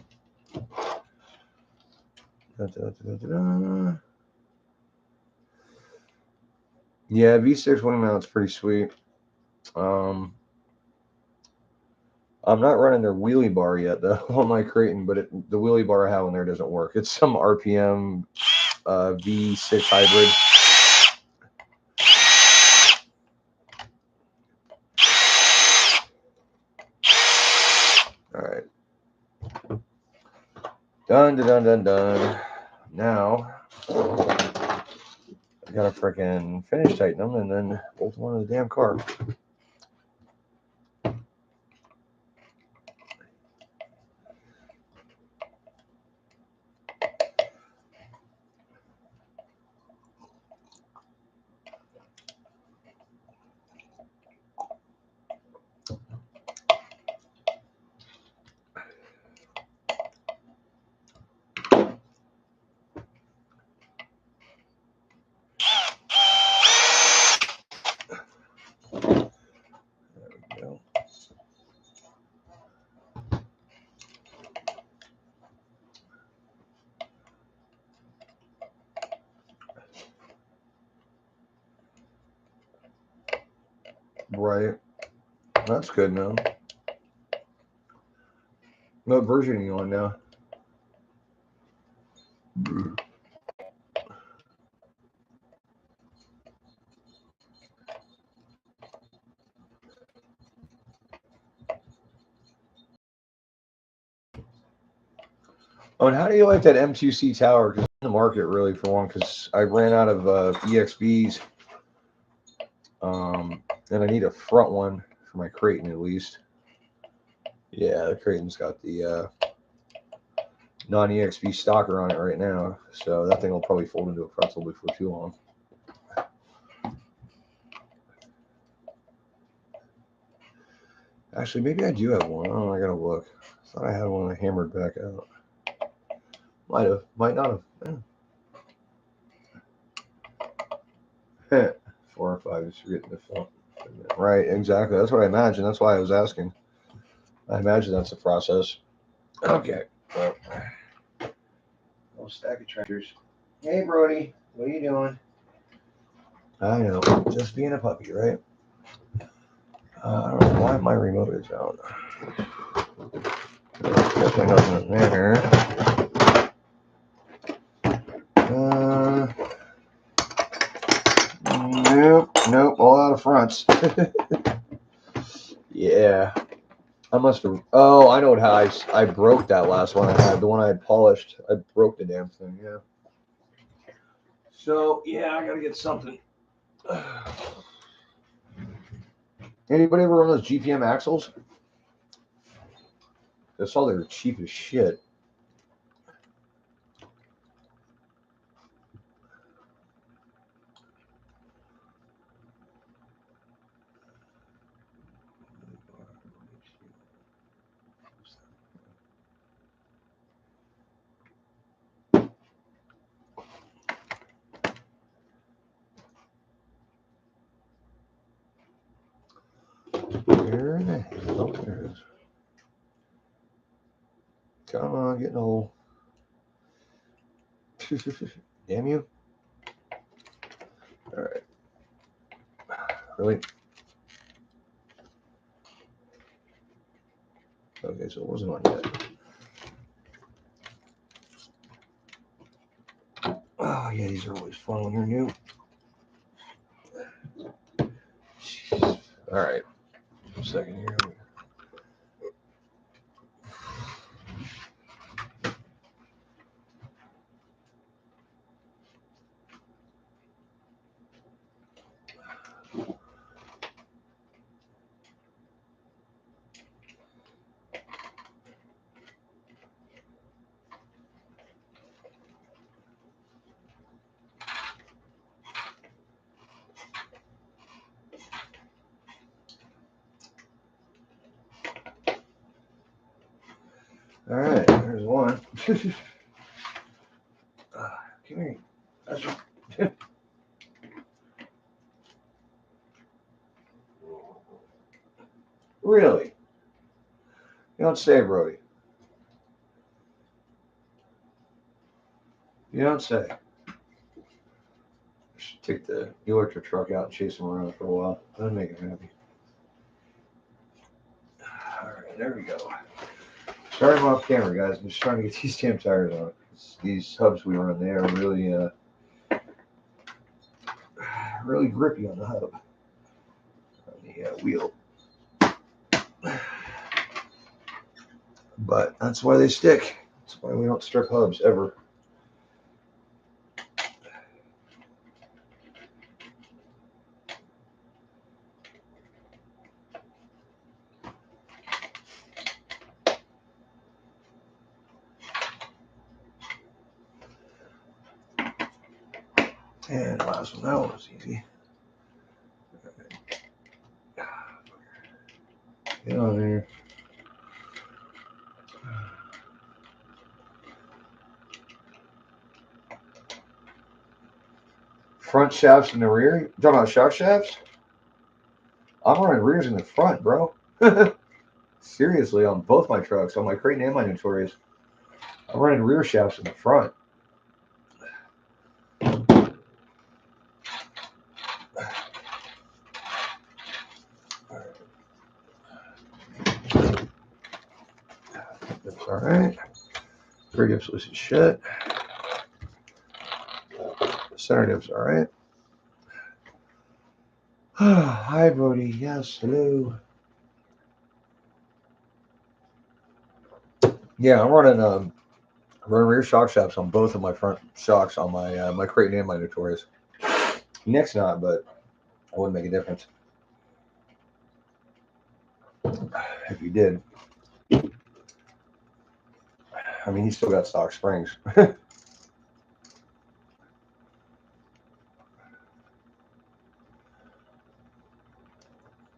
Yeah, V6 wing mount's pretty sweet. I'm not running their wheelie bar yet though on my Creighton, but the wheelie bar I have on there doesn't work. It's some RPM V6 hybrid. All right. Done. Now I gotta freaking finish tighten them and then bolt one of the damn car. Right. That's good now. What version are you on now? Oh, and how do you like that M2C tower? Because in the market really for one, because I ran out of EXBs. And I need a front one for my Creighton at least. Yeah, the Creighton's got the non-EXB stalker on it right now, so that thing will probably fold into a pretzel before too long. Actually, maybe I do have one. Oh, I gotta look. I thought I had one I hammered back out. Might have, might not have. Yeah. 4 or 5 is forgetting the film. Right, exactly. That's what I imagine. That's why I was asking. I imagine that's the process. Okay. Well, little stack of tractors. Hey, Brody, what are you doing? I know, just being a puppy, right? I don't know why my remote is out. Definitely nothing in there. Nope, all out of fronts. Yeah, I must have. Oh, I know how I broke that last one I had. The one I had polished. I broke the damn thing. Yeah. So yeah, I gotta get something. Anybody ever run those GPM axles? I saw they were cheap as shit. Where the hell? There it is. Come on, get in the hole. Damn you. All right. Really? Okay, so it wasn't on yet. Oh, yeah, these are always fun when they're new. Jeez. All right. A second here. All right, there's one. Come here. Really? You don't say, Brody. You don't say. I should take the electric truck out and chase him around for a while. That'd make him happy. All right, there we go. Sorry I'm off camera, guys. I'm just trying to get these damn tires on. These hubs we run, they are really, really grippy on the hub, on the wheel. But that's why they stick. That's why we don't strip hubs ever. And last one, that one was easy. Get on there. Front shafts in the rear? You talking about shock shafts? I'm running rears in the front, bro. Seriously, on both my trucks, on my Creighton and my Notorious. I'm running rear shafts in the front. That's all right. Rear dips loose as shit. Center dips all right. Hi, Brody. Yes, hello. Yeah, I'm running rear shock shafts on both of my front shocks on my my Creighton and my Notorious. Nick's not, but it wouldn't make a difference if you did. I mean, he's still got stock springs.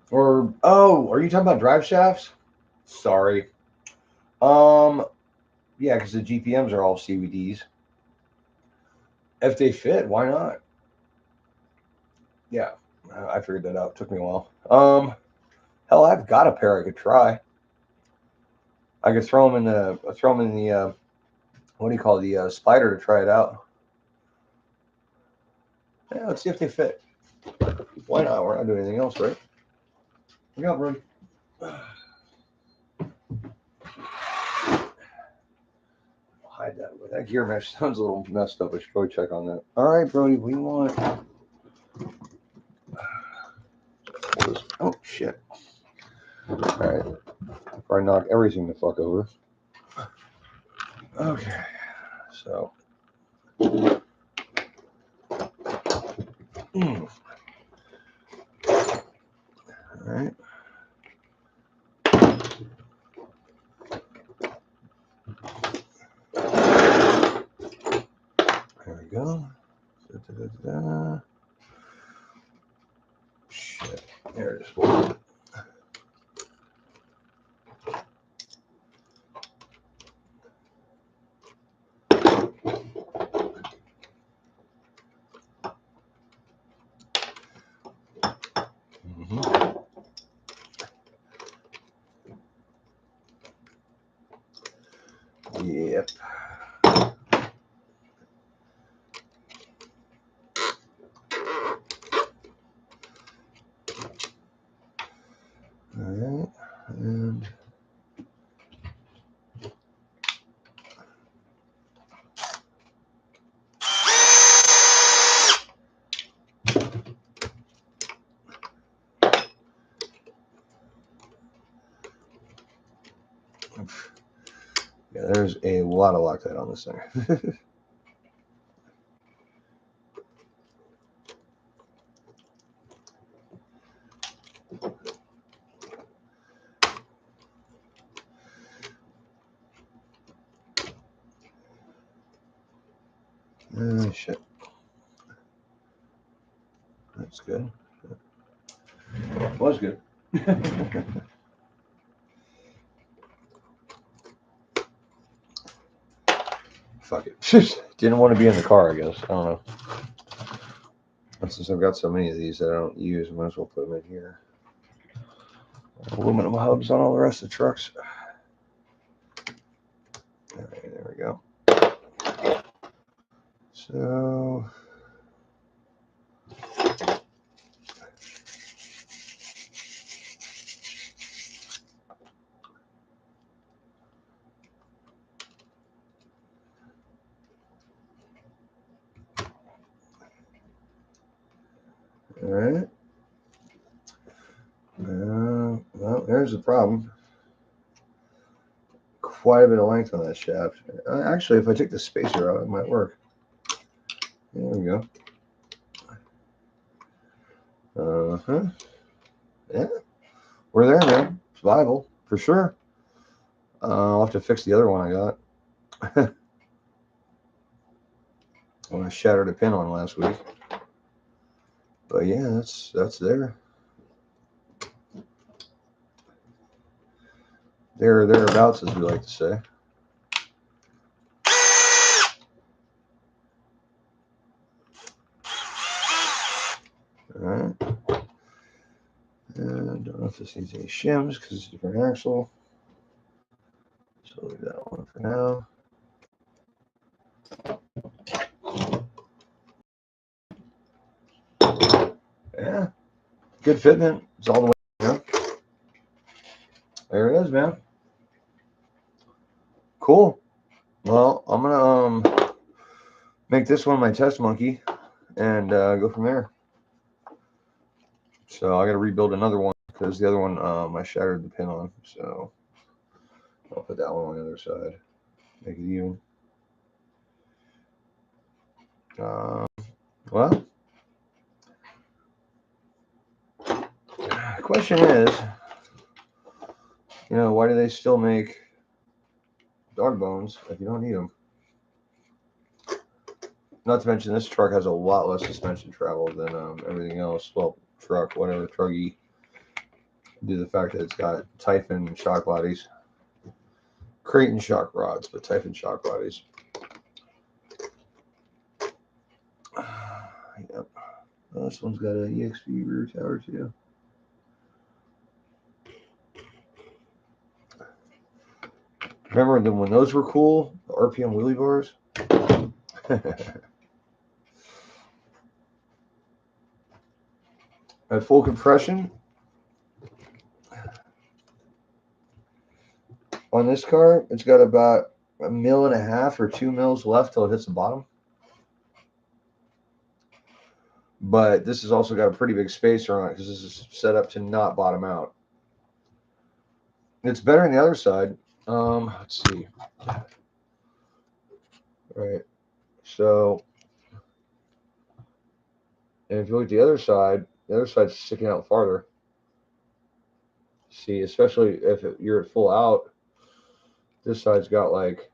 Or are you talking about drive shafts? Sorry. Yeah, because the GPMs are all CVDs. If they fit, why not? Yeah, I figured that out. It took me a while. Hell, I've got a pair I could try. I could throw them in the what do you call the spider to try it out. Yeah, let's see if they fit. Why not? We're not doing anything else, right? Look out, Brody. Hide that away. That gear mesh sounds a little messed up. I should probably check on that. All right, Brody, what do you want? Oh, shit. All right. Before I knock everything the fuck over. Okay. So. All right. There we go. Da-da-da-da. Shit. There it is. Yep. All right, and yeah, there's a lot of Loctite on this thing. Shit. That's good. Was good. Fuck it. Didn't want to be in the car, I guess. I don't know. And since I've got so many of these that I don't use, I might as well put them in here. Aluminum hubs on all the rest of the trucks. All right, there we go. So, all right. Well, there's the problem. Quite a bit of length on that shaft. Actually, if I take the spacer out, it might work. There we go. Yeah, we're there, man. Survival, for sure. I'll have to fix the other one I got. When I shattered a pin on last week. But yeah, that's there. Thereabouts, as we like to say. All right. And don't know if this needs any shims because it's a different axle. So leave that one for now. Yeah, good fitment. It's all the way down. There it is, man. Cool. Well, I'm gonna make this one my test monkey and go from there. So I got to rebuild another one because the other one I shattered the pin on. So I'll put that one on the other side. Make it even. Well, the question is, why do they still make dog bones if you don't need them? Not to mention, this truck has a lot less suspension travel than everything else. Well, truck, whatever, truggy. Due to the fact that it's got Typhon shock bodies. Creighton shock rods, but Typhon shock bodies. Yep. Well, this one's got an EXP rear tower too. Remember when those were cool? The RPM wheelie bars? At full compression on this car, it's got about 1.5 mils or 2 mils left till it hits the bottom. But this has also got a pretty big spacer on it because this is set up to not bottom out. It's better on the other side. Let's see. All right. So, and if you look at the other side's sticking out farther. See, especially if you're at full out, this side's got like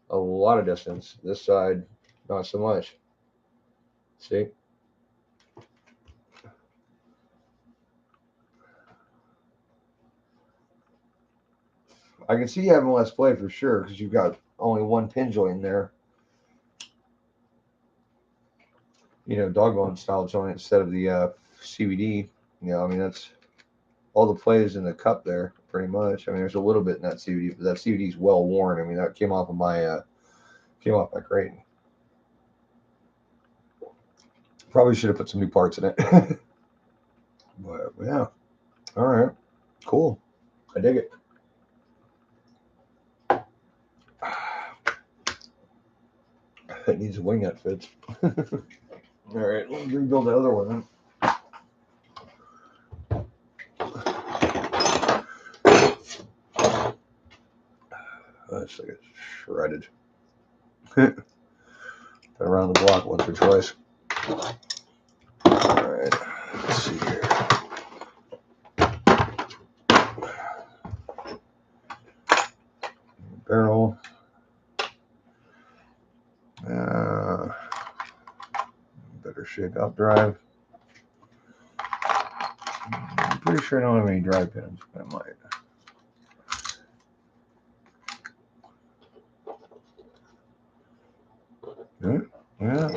a lot of distance. This side, not so much. See? I can see you having less play for sure because you've got only one pin joint in there. Dog bone style joint instead of the CVD. I mean, that's all the play is in the cup there, pretty much. I mean, there's a little bit in that CVD, but that CVD is well worn. I mean, that came off of my Creighton. Probably should have put some new parts in it. But yeah, all right, cool. I dig it. It needs a wing that fits. All right, let's rebuild the other one then. That's like it's shredded. Been around the block once or twice. All right, let's see here. Barrel. Better shake out drive. I'm pretty sure I don't have any drive pins, but I might. Yeah.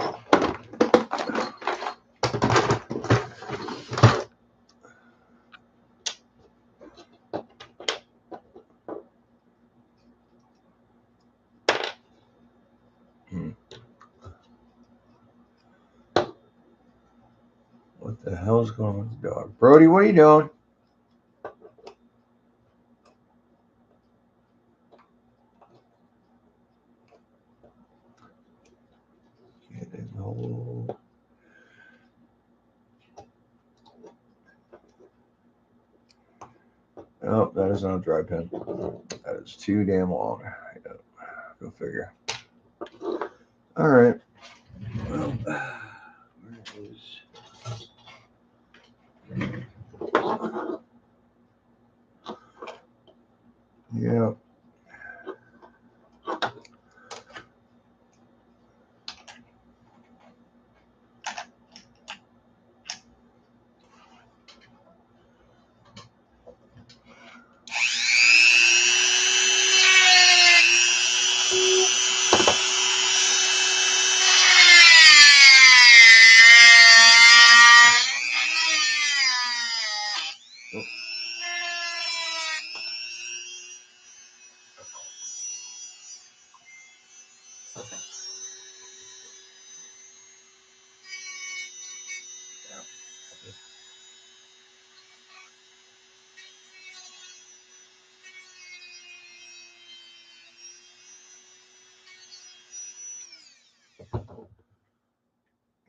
What the hell's going on with the dog? Brody, what are you doing? Get in the hole. Oh, that is not a dry pin. That is too damn long. Yeah, go figure. All right. Well, where is... Yeah.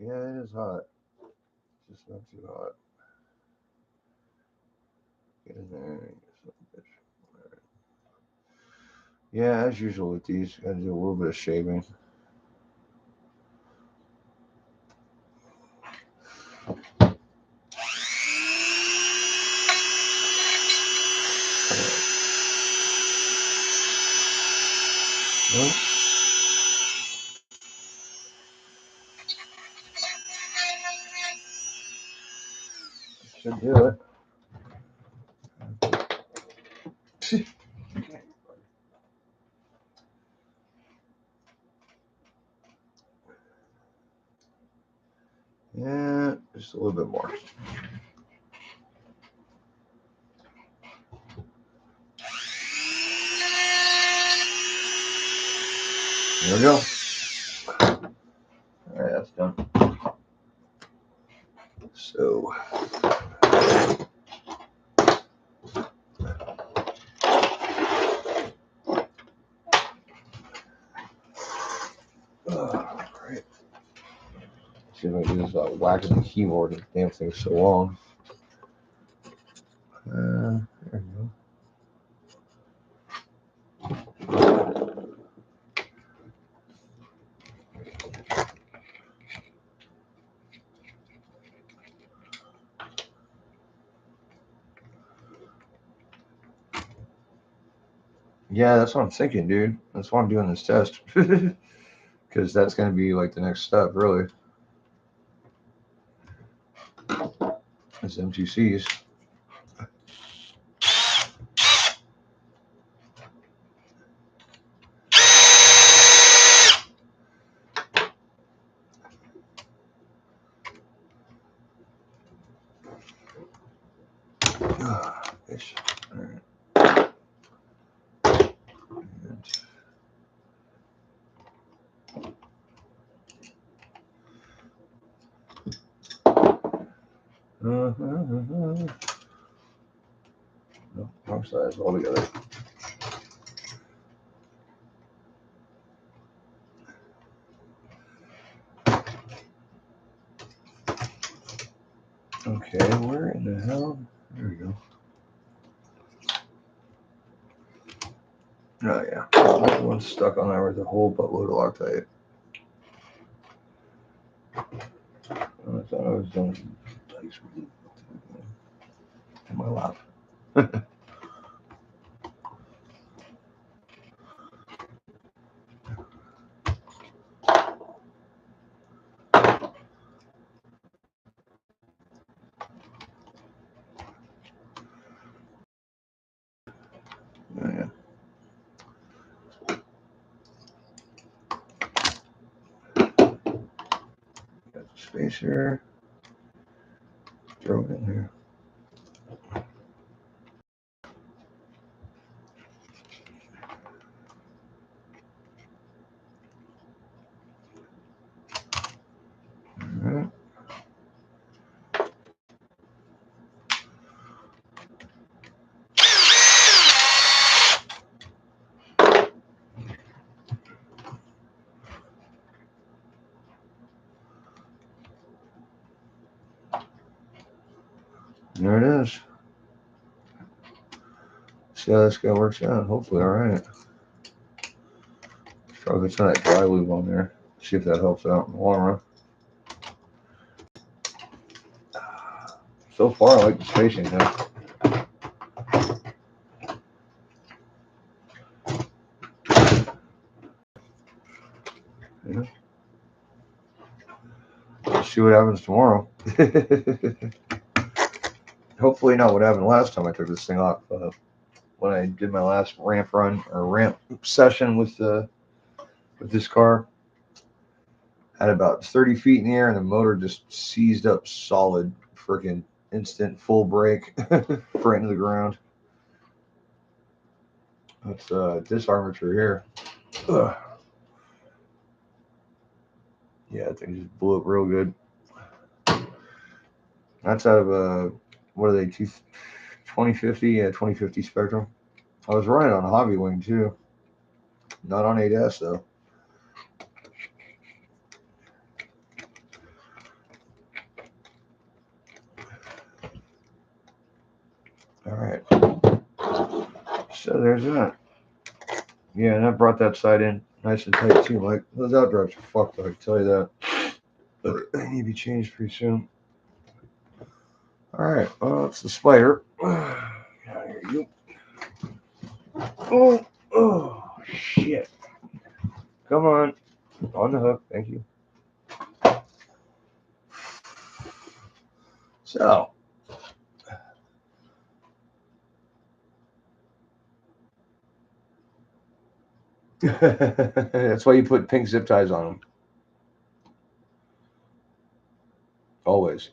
Yeah, it is hot. It's just not too hot. Get in there. Yeah, as usual with these, gotta do a little bit of shaving. Well, should do it. Yeah, just a little bit more. There we go. All right, that's done. So, right. See if I can do this without whacking the keyboard. The damn thing's so long. There we go. Yeah, that's what I'm thinking, dude. That's why I'm doing this test. Because that's going to be like the next step, really. It's MTCs. Ish. All right. No, wrong size altogether. Okay, where in the hell? There we go. Oh yeah, that one's stuck on there with a whole buttload of Loctite. I thought I was done. In my lap. Oh, yeah. Got the spacer. Throw it in there. All right. There it is. See how this guy works out. Hopefully, all right. Probably some of that dry lube on there. See if that helps out in the long run. So far, I like the spacing now. Yeah. Let's see what happens tomorrow. Hopefully not what happened last time I took this thing off. When I did my last ramp run or ramp session with this car, had about 30 feet in the air and the motor just seized up solid, freaking instant full brake right into the ground. That's this armature here. Ugh. Yeah, that thing just blew up real good. That's out of a, what are they, 2050? Yeah, 2050 Spectrum. I was running on a Hobby Wing too. Not on 8S though. All right. So there's that. Yeah, and I brought that side in nice and tight too, Mike. Those outdrives are fucked, I can tell you that. But they need to be changed pretty soon. All right, well, it's the spider. Here you go. Oh, shit. Come on. On the hook. Thank you. So. That's why you put pink zip ties on them. Always.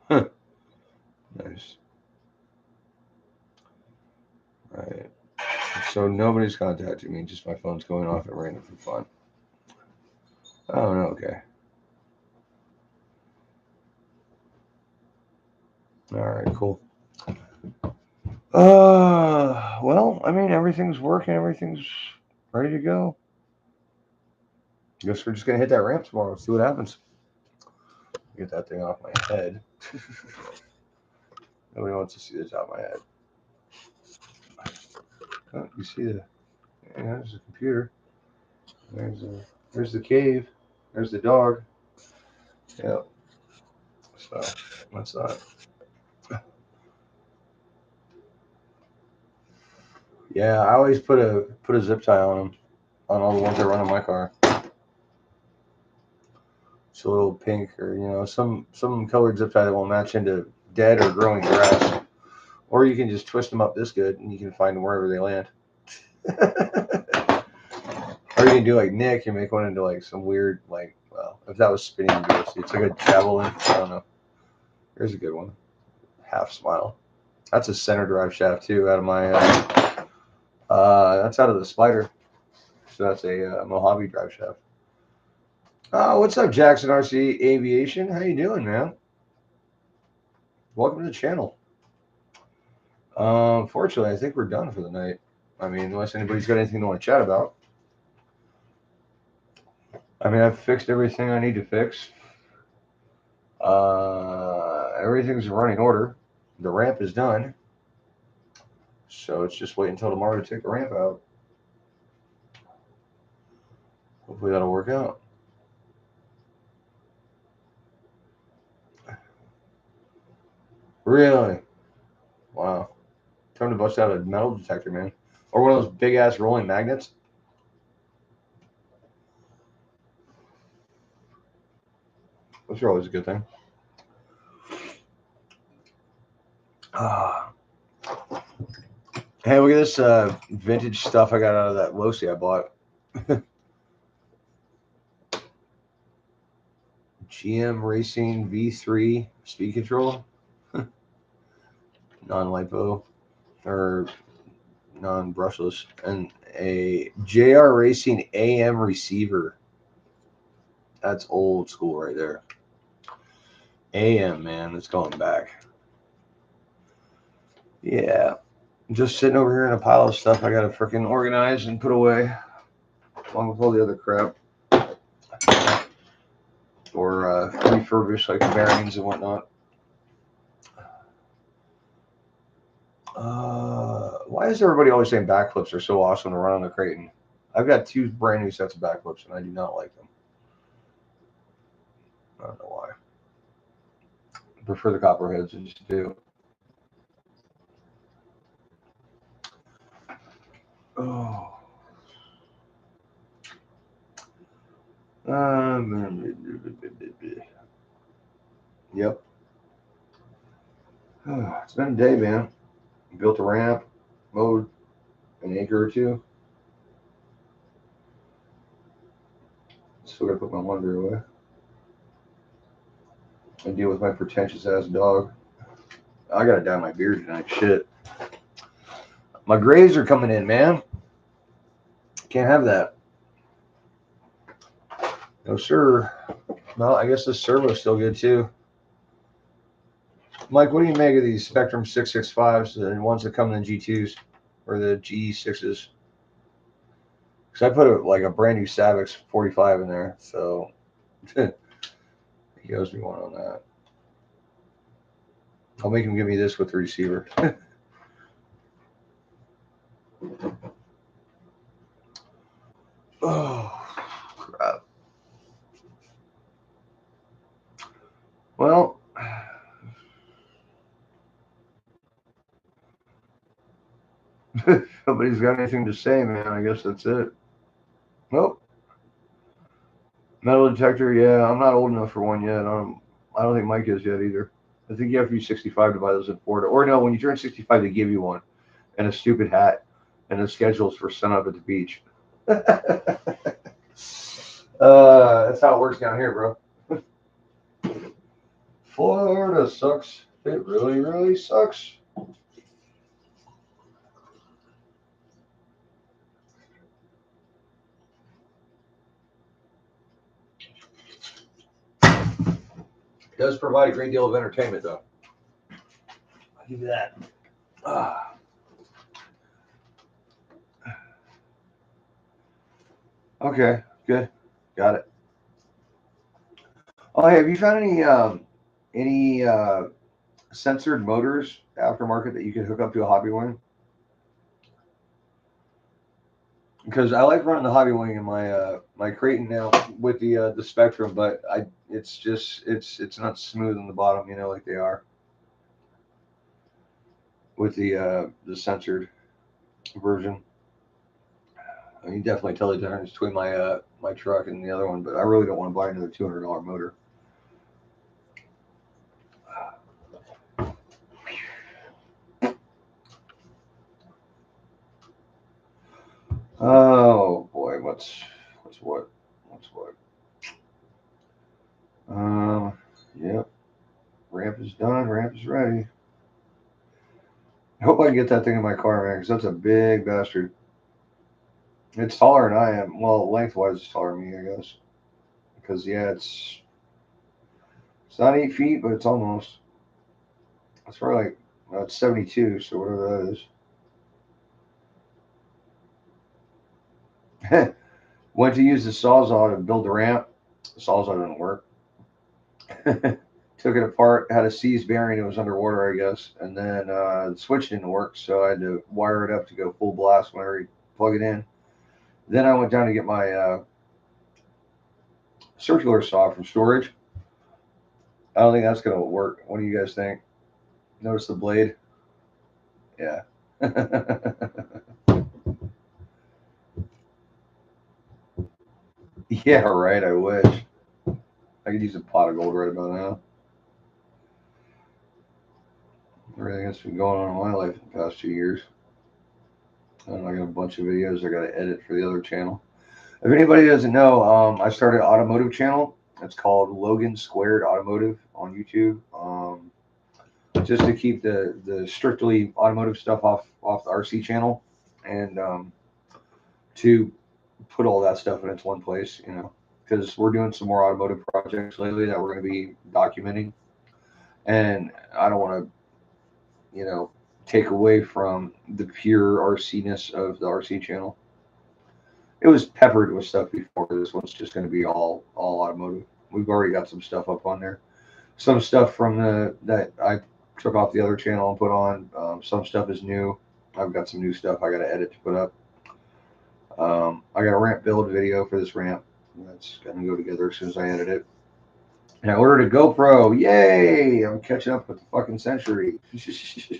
Nice. All right. So nobody's contacting me. Just my phone's going off at random for fun. Oh, no. Okay. All right. Cool. Well, I mean, everything's working. Everything's ready to go. Guess we're just gonna hit that ramp tomorrow. See what happens. Get that thing off my head. Nobody wants to see the top of my head. Oh, you see the? Yeah, there's the computer. There's the cave. There's the dog. Yeah. So that's that. Yeah, I always put a zip tie on them, on all the ones I run on my car. So a little pink or some colored zip tie that will match into dead or growing grass. Or you can just twist them up this good and you can find them wherever they land. Or you can do like Nick and make one into like some weird, like, well, if that was spinning, it's like a javelin. I don't know. Here's a good one. Half smile. That's a center drive shaft too, out of my. That's out of the Spider. So that's a Mojave drive shaft. What's up, Jackson RC Aviation? How you doing, man? Welcome to the channel. Fortunately, I think we're done for the night. I mean, unless anybody's got anything to want to chat about. I mean, I've fixed everything I need to fix. Everything's in running order. The ramp is done. So it's just wait until tomorrow to take the ramp out. Hopefully that'll work out. Really? Wow. Time to bust out a metal detector, man. Or one of those big ass rolling magnets. Those are always a good thing. Hey, look at this vintage stuff I got out of that Losi I bought. GM Racing V3 speed control. Non-lipo or non-brushless. And a JR Racing AM receiver. That's old school right there. AM, man, it's going back. Yeah. Just sitting over here in a pile of stuff I gotta freaking organize and put away, along with all the other crap, or refurbish like the bearings and whatnot. Why is everybody always saying backflips are so awesome to run on the Creighton? I've got 2 brand new sets of backflips and I do not like them. I don't know why. I prefer the copperheads. I just do. Oh. Yep. It's been a day, man. Built a ramp, mowed an acre or 2. Still gotta put my laundry away and deal with my pretentious ass dog. I gotta dye my beard tonight. Shit. My grays are coming in, man. Can't have that. No, sir. Well, I guess this servo's still good too. Mike, what do you make of these Spectrum 665s and ones that come in the G2s or the G6s? Because I put a brand new Savix 45 in there, so he owes me one on that. I'll make him give me this with the receiver. Oh, crap. Well, if nobody's got anything to say, man, I guess that's it. Nope. Metal detector, yeah, I'm not old enough for one yet. I don't think Mike is yet either. I think you have to be 65 to buy those in Florida. Or no, when you turn 65, they give you one and a stupid hat and the schedules for sun up at the beach. That's how it works down here, bro. Florida sucks. It really, really sucks. It does provide a great deal of entertainment, though. I'll give you that. Okay, good. Got it. Oh, hey, have you found any censored motors aftermarket that you can hook up to a hobby wing? Because I like running the hobby wing in my my Creighton now with the Spectrum, but it's not smooth on the bottom, you know, like they are with the censored version. I mean, definitely tell the difference between my my truck and the other one, but I really don't want to buy another $200 motor. Oh boy, what's what. Yep. Ramp is done. Ramp is ready. I hope I can get that thing in my car, man, because that's a big bastard. It's taller than I am. Well, lengthwise, it's taller than me, I guess. Because yeah, it's not 8 feet, but it's almost. It's probably like it's 72, so whatever that is. Went to use the sawzall to build the ramp. The sawzall didn't work. Took it apart, had a seized bearing. It was underwater, I guess, and then the switch didn't work, so I had to wire it up to go full blast whenever you plug it in. Then I went down to get my circular saw from storage. I don't think that's gonna work. What do you guys think? Notice the blade? Yeah. Yeah, right. I wish I could use a pot of gold right about now. Everything that's been going on in my life in the past 2 years. And I got a bunch of videos I got to edit for the other channel. If anybody doesn't know, I started an automotive channel. It's called Logan Squared Automotive on YouTube. Just to keep the strictly automotive stuff off the RC channel, and to put all that stuff in its one place, because we're doing some more automotive projects lately that we're going to be documenting, and I don't want to, take away from the pure RC-ness of the RC channel. It was peppered with stuff before. This one's just going to be all automotive. We've already got some stuff up on there. Some stuff from that I took off the other channel and put on. Some stuff is new. I've got some new stuff I got to edit to put up. I got a ramp build video for this ramp. That's going to go together as soon as I edit it. And I ordered a GoPro. Yay! I'm catching up with the fucking century. It's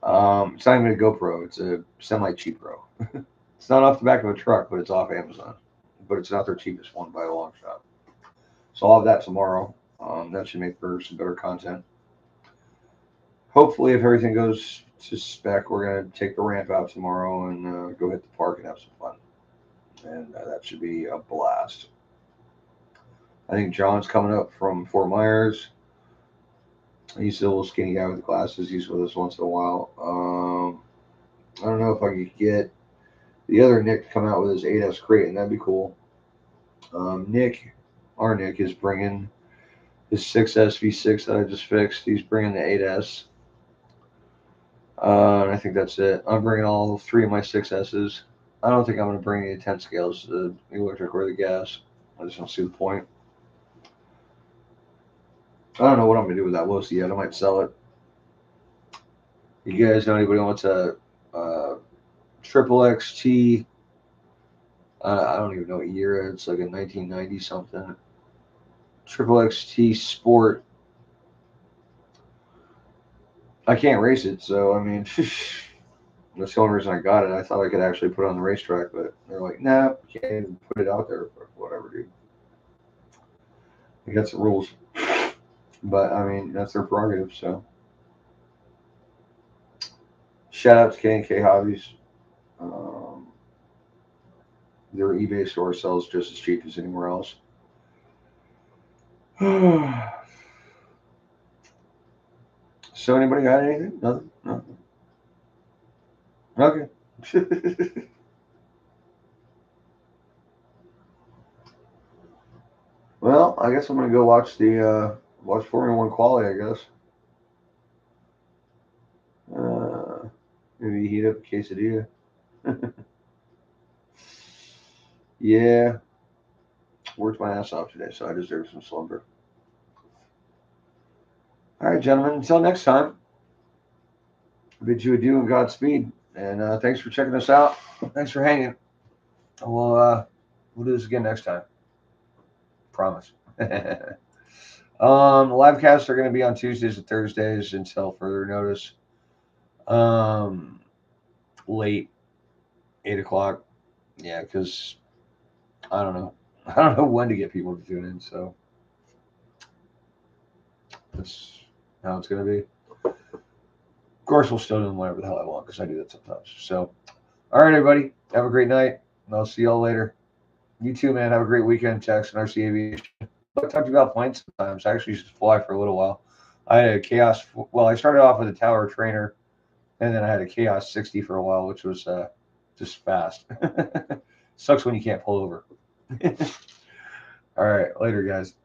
not even a GoPro. It's a semi-cheap Pro. It's not off the back of a truck, but it's off Amazon. But it's not their cheapest one by a long shot. So I'll have that tomorrow. That should make for some better content. Hopefully, if everything goes to spec, we're going to take the ramp out tomorrow and go hit the park and have some fun. And that should be a blast. I think John's coming up from Fort Myers. He's a little skinny guy with glasses. He's with us once in a while. I don't know if I could get the other Nick to come out with his 8S crate, and that'd be cool. Our Nick is bringing his 6S V6 that I just fixed. He's bringing the 8S. And I think that's it. I'm bringing all 3 of my 6S's. I don't think I'm going to bring any 10 scales, the electric or the gas. I just don't see the point. I don't know what I'm going to do with that Lucy yet. I might sell it. You guys know anybody wants a triple XT? I don't even know what year it's like a 1990 something. Triple XT Sport. I can't race it, so I mean, that's the only reason I got it. I thought I could actually put it on the racetrack, but they're like, nah, you can't even put it out there. Whatever, dude. They got some rules. But I mean, that's their prerogative. So, shout out to K&K Hobbies. Their eBay store sells just as cheap as anywhere else. So, anybody got anything? Nothing. Nothing. Okay. Well, I guess I'm gonna go watch the watch Formula One quali. I guess. Maybe heat up a quesadilla. Yeah, worked my ass off today, so I deserve some slumber. All right, gentlemen. Until next time, I bid you adieu and Godspeed. And thanks for checking us out. Thanks for hanging. We'll do this again next time. Promise. The live casts are going to be on Tuesdays and Thursdays until further notice. Late, 8:00. Yeah, because I don't know. I don't know when to get people to tune in, so that's how it's going to be. Of course, we'll still do whatever the hell I want because I do that sometimes. So, all right, everybody, have a great night. I'll see y'all later. You too, man. Have a great weekend, Tex and RC Aviation. I'll talk to you about flying sometimes. I actually used to fly for a little while. I had a Chaos. Well, I started off with a Tower Trainer, and then I had a Chaos 60 for a while, which was just fast. Sucks when you can't pull over. All right, later, guys.